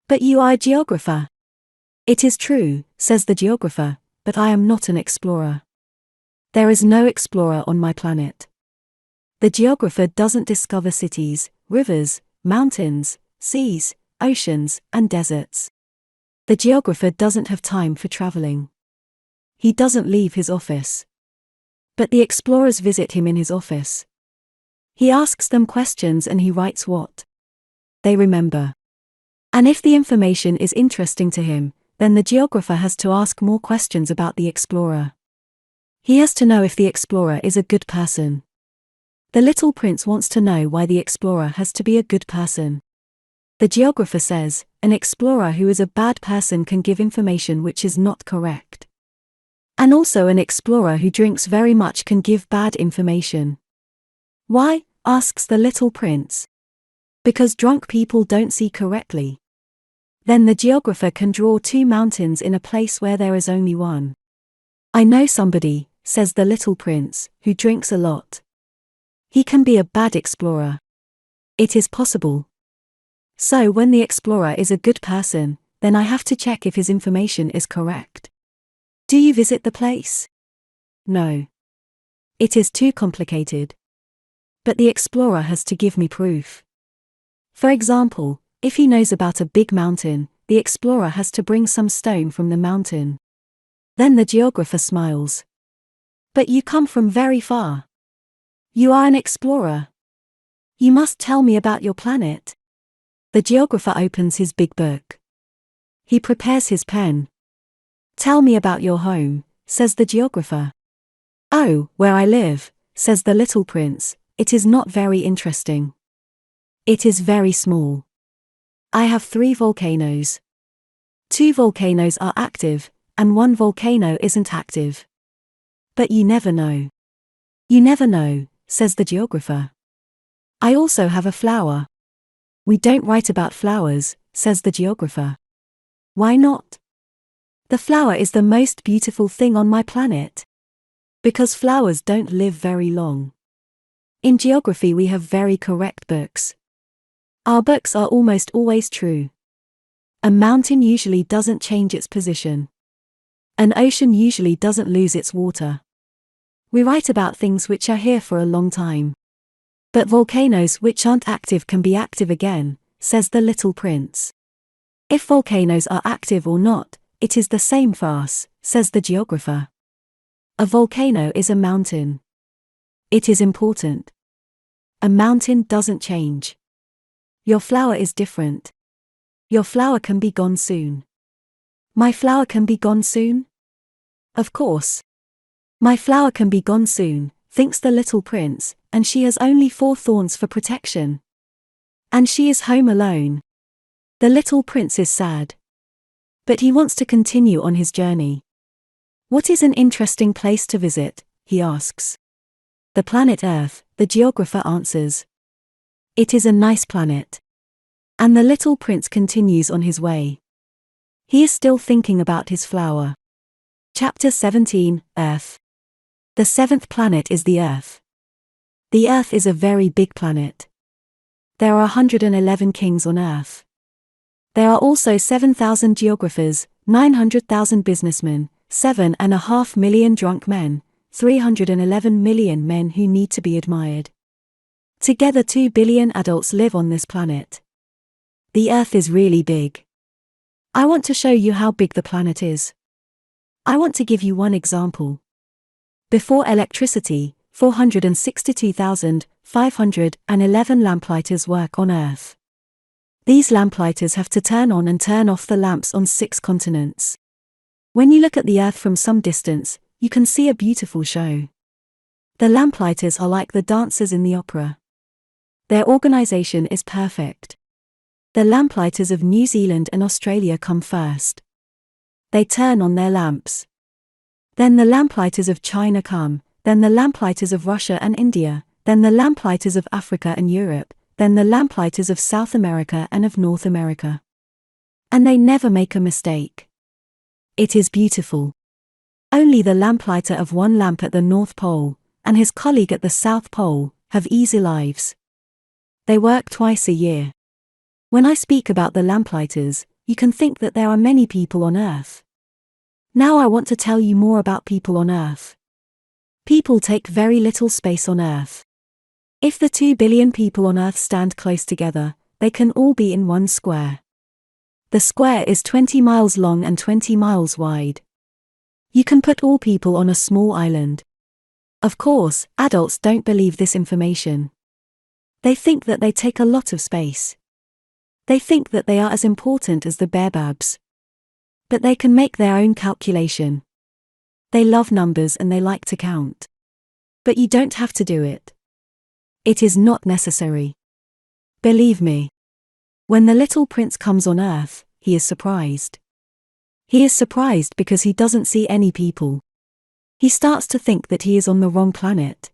But you are a geographer. It is true, says the geographer, but I am not an explorer. There is no explorer on my planet. The geographer doesn't discover cities, rivers, mountains, seas, oceans, and deserts. The geographer doesn't have time for traveling. He doesn't leave his office. But the explorers visit him in his office. He asks them questions and he writes what they remember. And if the information is interesting to him, then the geographer has to ask more questions about the explorer. He has to know if the explorer is a good person. The little prince wants to know why the explorer has to be a good person. The geographer says, an explorer who is a bad person can give information which is not correct. And also an explorer who drinks very much can give bad information. Why? Asks the little prince. Because drunk people don't see correctly. Then the geographer can draw two mountains in a place where there is only one. I know somebody, says the little prince, who drinks a lot. He can be a bad explorer. It is possible. So when the explorer is a good person, then I have to check if his information is correct. Do you visit the place? No. It is too complicated. But the explorer has to give me proof. For example, if he knows about a big mountain, the explorer has to bring some stone from the mountain. Then the geographer smiles. But you come from very far. You are an explorer. You must tell me about your planet. The geographer opens his big book. He prepares his pen. Tell me about your home, says the geographer. Oh, where I live, says the little prince, it is not very interesting. It is very small. I have 3 volcanoes. 2 volcanoes are active, and 1 volcano isn't active. But you never know. You never know, says the geographer. I also have a flower. We don't write about flowers, says the geographer. Why not? The flower is the most beautiful thing on my planet. Because flowers don't live very long. In geography we have very correct books. Our books are almost always true. A mountain usually doesn't change its position. An ocean usually doesn't lose its water. We write about things which are here for a long time. But volcanoes which aren't active can be active again, says the little prince. If volcanoes are active or not, it is the same for us, says the geographer. A volcano is a mountain. It is important. A mountain doesn't change. Your flower is different. Your flower can be gone soon. My flower can be gone soon? Of course. My flower can be gone soon, thinks the little prince, and she has only 4 thorns for protection. And she is home alone. The little prince is sad. But he wants to continue on his journey. What is an interesting place to visit, he asks. The planet Earth, the geographer answers. It is a nice planet. And the little prince continues on his way. He is still thinking about his flower. Chapter 17, Earth. The 7th planet is the Earth. The Earth is a very big planet. There are 111 kings on Earth. There are also 7,000 geographers, 900,000 businessmen, 7.5 million drunk men, 311 million men who need to be admired. Together 2 billion adults live on this planet. The Earth is really big. I want to show you how big the planet is. I want to give you one example. Before electricity, 462,511 lamplighters work on Earth. These lamplighters have to turn on and turn off the lamps on 6 continents. When you look at the Earth from some distance, you can see a beautiful show. The lamplighters are like the dancers in the opera. Their organization is perfect. The lamplighters of New Zealand and Australia come first. They turn on their lamps. Then the lamplighters of China come, then the lamplighters of Russia and India, then the lamplighters of Africa and Europe, then the lamplighters of South America and of North America. And they never make a mistake. It is beautiful. Only the lamplighter of one lamp at the North Pole, and his colleague at the South Pole, have easy lives. They work twice a year. When I speak about the lamplighters, you can think that there are many people on Earth. Now I want to tell you more about people on Earth. People take very little space on Earth. If the 2 billion people on Earth stand close together, they can all be in one square. The square is 20 miles long and 20 miles wide. You can put all people on a small island. Of course, adults don't believe this information. They think that they take a lot of space. They think that they are as important as the baobabs. But they can make their own calculation. They love numbers and they like to count. But you don't have to do it. It is not necessary. Believe me. When the little prince comes on Earth, he is surprised. He is surprised because he doesn't see any people. He starts to think that he is on the wrong planet.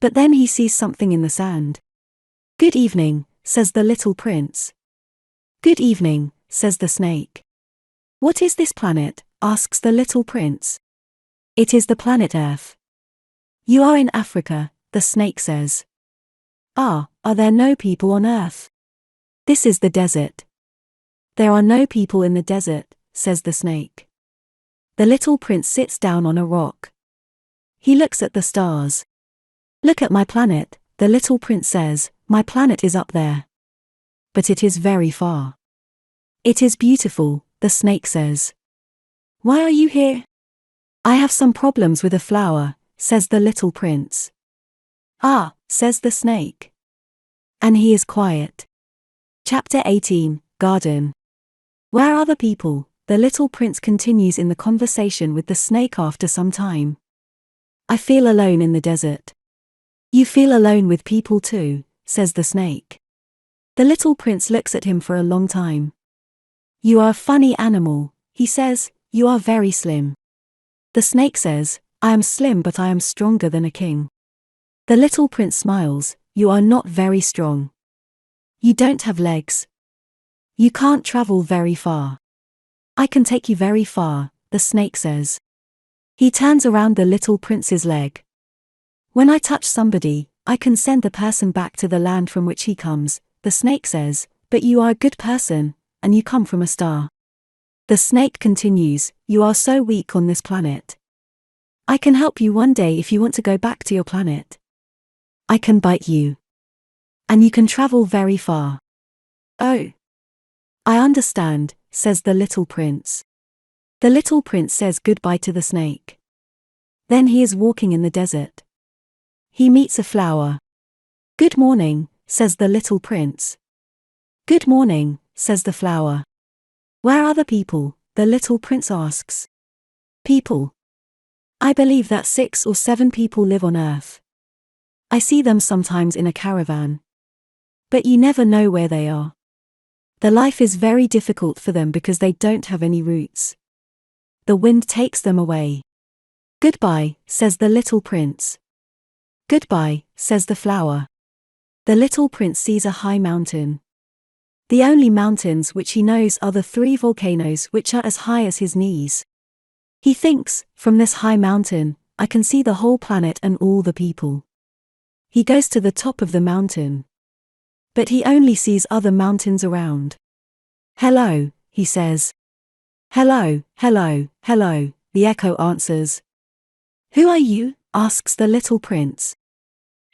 But then he sees something in the sand. Good evening, says the little prince. Good evening, says the snake. What is this planet? Asks the little prince. It is the planet Earth. You are in Africa, the snake says. Ah, are there no people on Earth? This is the desert. There are no people in the desert, says the snake. The little prince sits down on a rock. He looks at the stars. Look at my planet, the little prince says. My planet is up there. But it is very far. It is beautiful, the snake says. Why are you here? I have some problems with a flower, says the little prince. Ah, says the snake. And he is quiet. Chapter 18, Garden. Where are the people? The little prince continues in the conversation with the snake after some time. I feel alone in the desert. You feel alone with people too, says the snake. The little prince looks at him for a long time. You are a funny animal, he says. You are very slim. The snake says, I am slim but I am stronger than a king. The little prince smiles. You are not very strong. You don't have legs. You can't travel very far. I can take you very far, the snake says. He turns around the little prince's leg. When I touch somebody, I can send the person back to the land from which he comes, the snake says, but you are a good person, and you come from a star. The snake continues, you are so weak on this planet. I can help you one day if you want to go back to your planet. I can bite you. And you can travel very far. Oh. I understand, says the little prince. The little prince says goodbye to the snake. Then he is walking in the desert. He meets a flower. Good morning, says the little prince. Good morning, says the flower. Where are the people? The little prince asks. People. I believe that 6 or 7 people live on Earth. I see them sometimes in a caravan. But you never know where they are. The life is very difficult for them because they don't have any roots. The wind takes them away. Goodbye, says the little prince. Goodbye, says the flower. The little prince sees a high mountain. The only mountains which he knows are the 3 volcanoes which are as high as his knees. He thinks, from this high mountain, I can see the whole planet and all the people. He goes to the top of the mountain. But he only sees other mountains around. Hello, he says. Hello, hello, hello, the echo answers. Who are you? Asks the little prince.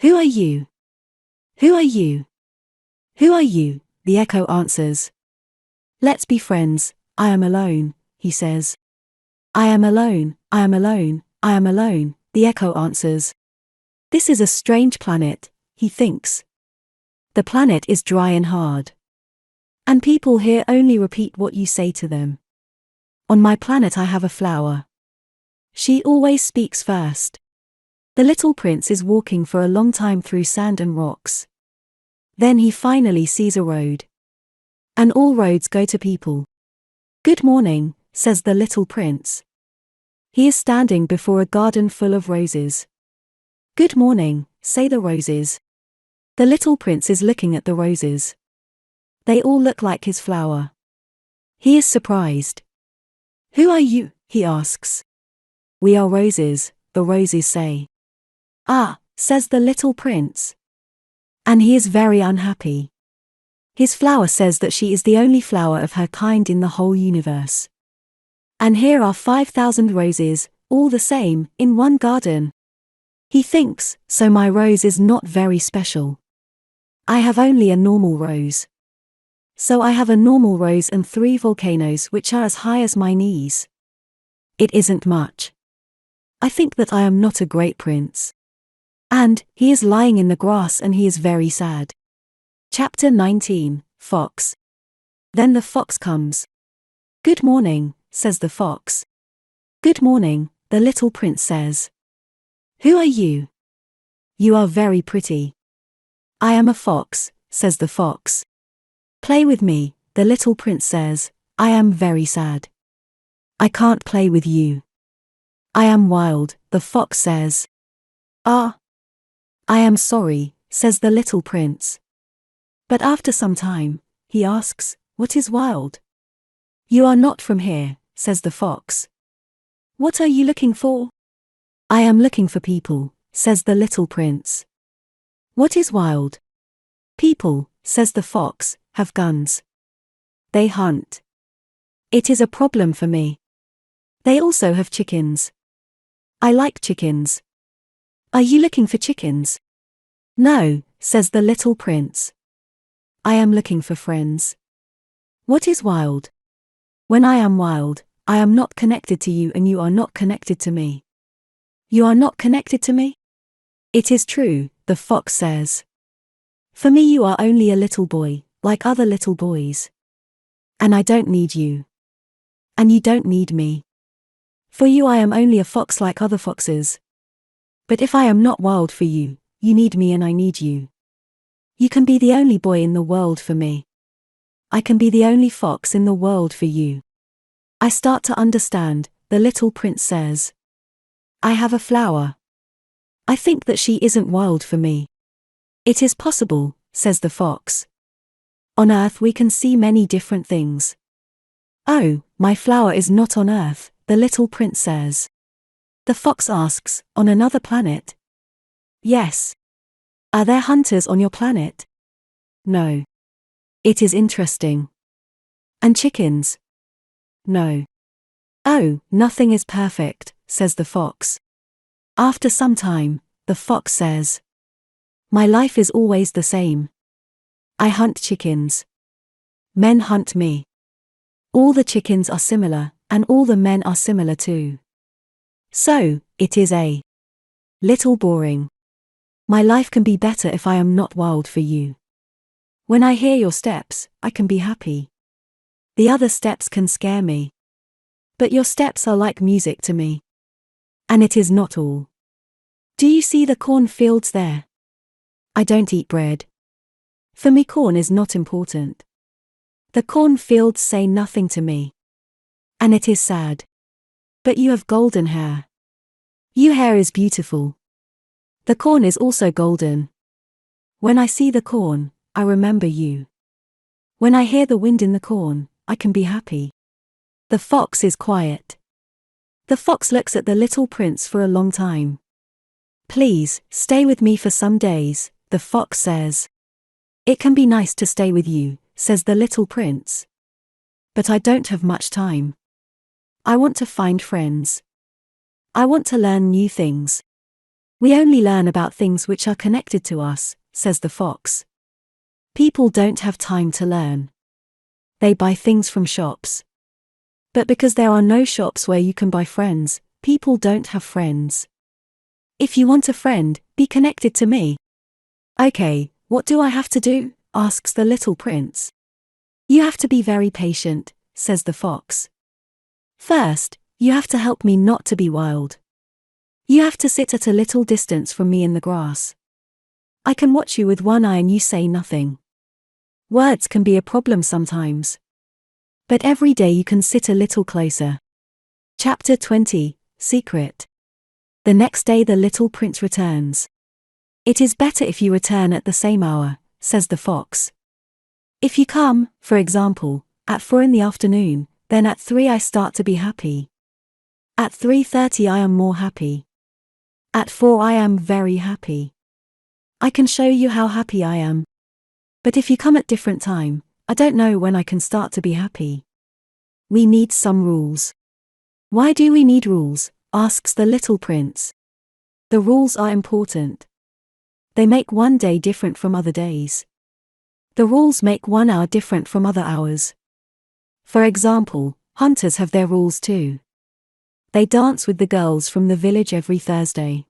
Who are you? Who are you? Who are you? The echo answers. Let's be friends, I am alone, he says. I am alone, I am alone, I am alone, the echo answers. This is a strange planet, he thinks. The planet is dry and hard. And people here only repeat what you say to them. On my planet I have a flower. She always speaks first. The little prince is walking for a long time through sand and rocks. Then he finally sees a road. And all roads go to people. Good morning, says the little prince. He is standing before a garden full of roses. Good morning, say the roses. The little prince is looking at the roses. They all look like his flower. He is surprised. Who are you? He asks. We are roses, the roses say. Ah, says the little prince. And he is very unhappy. His flower says that she is the only flower of her kind in the whole universe. And here are 5,000 roses, all the same, in one garden. He thinks, so my rose is not very special. I have only a normal rose. So I have a normal rose and 3 volcanoes which are as high as my knees. It isn't much. I think that I am not a great prince. And, he is lying in the grass and he is very sad. Chapter 19, Fox. Then the fox comes. Good morning, says the fox. Good morning, the little prince says. Who are you? You are very pretty. I am a fox, says the fox. Play with me, the little prince says. I am very sad. I can't play with you. I am wild, the fox says. Ah. I am sorry, says the little prince. But after some time, he asks, what is wild? You are not from here, says the fox. What are you looking for? I am looking for people, says the little prince. What is wild? People, says the fox, have guns. They hunt. It is a problem for me. They also have chickens. I like chickens. Are you looking for chickens? No, says the little prince. I am looking for friends. What is wild? When I am wild, I am not connected to you and you are not connected to me. You are not connected to me? It is true, the fox says. For me you are only a little boy, like other little boys. And I don't need you. And you don't need me. For you I am only a fox like other foxes. But if I am not wild for you, you need me and I need you. You can be the only boy in the world for me. I can be the only fox in the world for you. I start to understand, the little prince says. I have a flower. I think that she isn't wild for me. It is possible, says the fox. On earth we can see many different things. Oh, my flower is not on earth, the little prince says. The fox asks, on another planet? Yes. Are there hunters on your planet? No. It is interesting. And chickens? No. Oh, nothing is perfect, says the fox. After some time, the fox says. My life is always the same. I hunt chickens. Men hunt me. All the chickens are similar, and all the men are similar too. So, it is a little boring. My life can be better if I am not wild for you. When I hear your steps, I can be happy. The other steps can scare me. But your steps are like music to me. And it is not all. Do you see the cornfields there? I don't eat bread. For me corn is not important. The cornfields say nothing to me. And it is sad. But you have golden hair. Your hair is beautiful. The corn is also golden. When I see the corn, I remember you. When I hear the wind in the corn, I can be happy. The fox is quiet. The fox looks at the little prince for a long time. Please, stay with me for some days, the fox says. It can be nice to stay with you, says the little prince. But I don't have much time. I want to find friends. I want to learn new things. We only learn about things which are connected to us, says the fox. People don't have time to learn. They buy things from shops. But because there are no shops where you can buy friends, people don't have friends. If you want a friend, be connected to me. Okay, what do I have to do? Asks the little prince. You have to be very patient, says the fox. First, you have to help me not to be wild. You have to sit at a little distance from me in the grass. I can watch you with one eye and you say nothing. Words can be a problem sometimes. But every day you can sit a little closer. Chapter 20, Secret. The next day the little prince returns. It is better if you return at the same hour, says the fox. If you come, for example, at 4 in the afternoon, then at 3 I start to be happy. At 3:30 I am more happy. At 4 I am very happy. I can show you how happy I am. But if you come at different time, I don't know when I can start to be happy. We need some rules. Why do we need rules? Asks the little prince. The rules are important. They make one day different from other days. The rules make 1 hour different from other hours. For example, hunters have their rules too. They dance with the girls from the village every Thursday.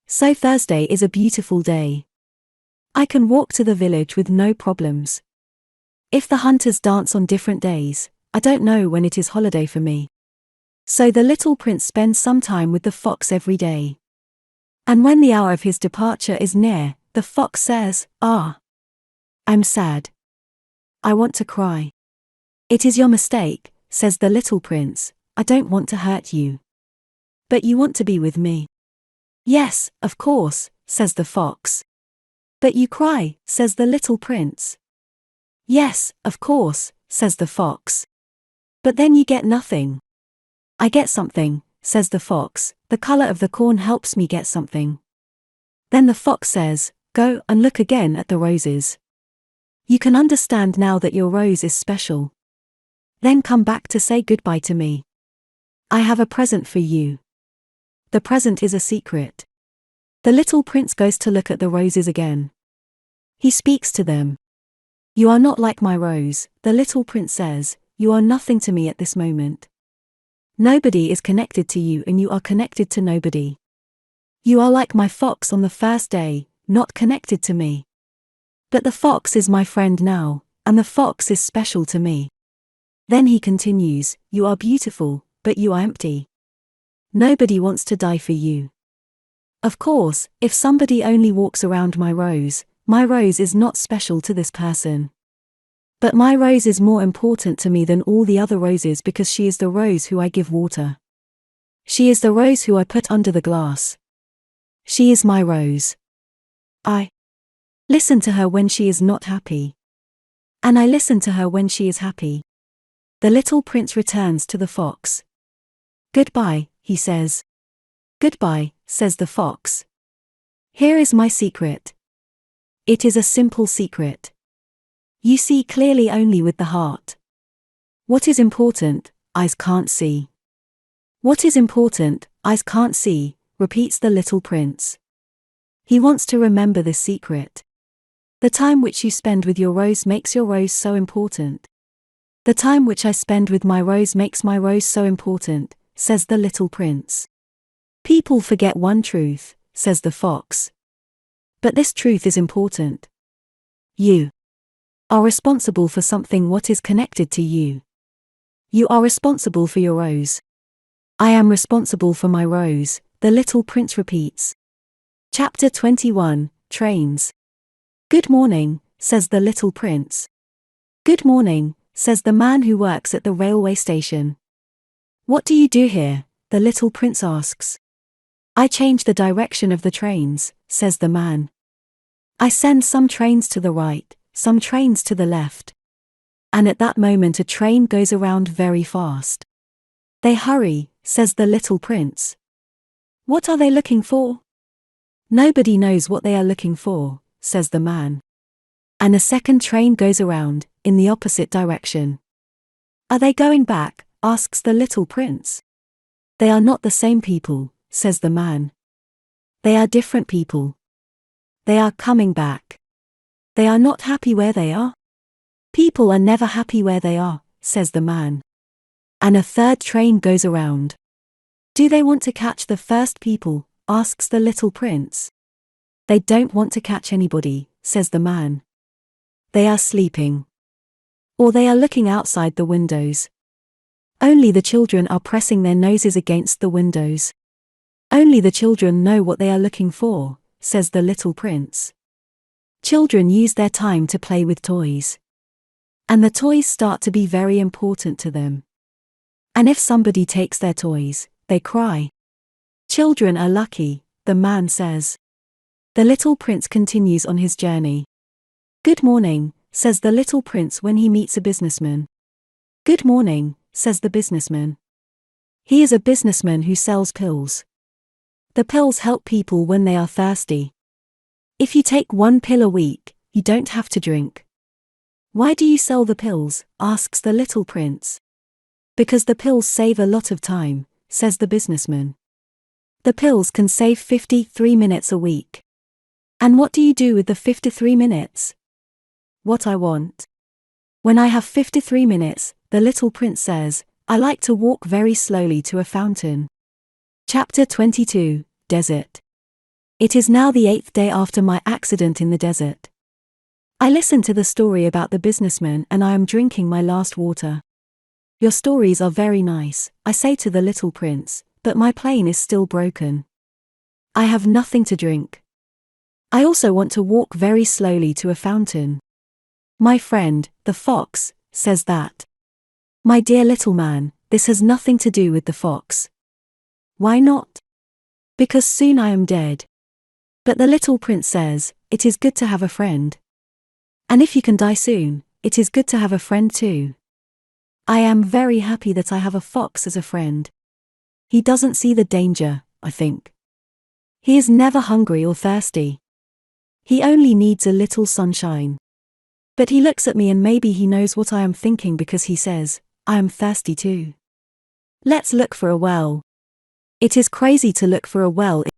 So Thursday is a beautiful day. I can walk to the village with no problems. If the hunters dance on different days, I don't know when it is holiday for me. So the little prince spends some time with the fox every day. And when the hour of his departure is near, the fox says, I'm sad. I want to cry. It is your mistake, says the little prince. I don't want to hurt you. But you want to be with me. Yes, of course, says the fox. But you cry, says the little prince. Yes, of course, says the fox. But then you get nothing. I get something, says the fox, the color of the corn helps me get something. Then the fox says, go and look again at the roses. You can understand now that your rose is special. Then come back to say goodbye to me. I have a present for you. The present is a secret. The little prince goes to look at the roses again. He speaks to them. You are not like my rose, the little prince says, you are nothing to me at this moment. Nobody is connected to you and you are connected to nobody. You are like my fox on the first day, not connected to me. But the fox is my friend now, and the fox is special to me. Then he continues, you are beautiful, but you are empty. Nobody wants to die for you. Of course, if somebody only walks around my rose is not special to this person. But my rose is more important to me than all the other roses because she is the rose who I give water. She is the rose who I put under the glass. She is my rose. I listen to her when she is not happy. And I listen to her when she is happy. The little prince returns to the fox. Goodbye, he says. Goodbye, says the fox. Here is my secret. It is a simple secret. You see clearly only with the heart. What is important, eyes can't see. What is important, eyes can't see, repeats the little prince. He wants to remember this secret. The time which you spend with your rose makes your rose so important. The time which I spend with my rose makes my rose so important, says the little prince. People forget one truth, says the fox. But this truth is important. You are responsible for something what is connected to you. You are responsible for your rose. I am responsible for my rose, the little prince repeats. Chapter 21, Trains. Good morning, says the little prince. Good morning, says the man who works at the railway station. What do you do here? The little prince asks. I change the direction of the trains, says the man. I send some trains to the right, some trains to the left. And at that moment a train goes around very fast. They hurry, says the little prince. What are they looking for? Nobody knows what they are looking for, says the man. And a second train goes around, in the opposite direction. Are they going back? Asks the little prince. They are not the same people, says the man. They are different people. They are coming back. They are not happy where they are. People are never happy where they are, says the man. And a third train goes around. Do they want to catch the first people? Asks the little prince. They don't want to catch anybody, says the man. They are sleeping. Or they are looking outside the windows. Only the children are pressing their noses against the windows. Only the children know what they are looking for, says the little prince. Children use their time to play with toys. And the toys start to be very important to them. And if somebody takes their toys, they cry. Children are lucky, the man says. The little prince continues on his journey. Good morning, says the little prince when he meets a businessman. Good morning, says the businessman. He is a businessman who sells pills. The pills help people when they are thirsty. If you take one pill a week, you don't have to drink. Why do you sell the pills? Asks the little prince. Because the pills save a lot of time, says the businessman. The pills can save 53 minutes a week. And what do you do with the 53 minutes? What I want. When I have 53 minutes, the little prince says, I like to walk very slowly to a fountain. Chapter 22, Desert. It is now the 8th day after my accident in the desert. I listen to the story about the businessman and I am drinking my last water. Your stories are very nice, I say to the little prince, but my plane is still broken. I have nothing to drink. I also want to walk very slowly to a fountain. My friend, the fox, says that. My dear little man, this has nothing to do with the fox. Why not? Because soon I am dead. But the little prince says, it is good to have a friend. And if you can die soon, it is good to have a friend too. I am very happy that I have a fox as a friend. He doesn't see the danger, I think. He is never hungry or thirsty. He only needs a little sunshine. But he looks at me and maybe he knows what I am thinking because he says, I am thirsty too. Let's look for a well. It is crazy to look for a well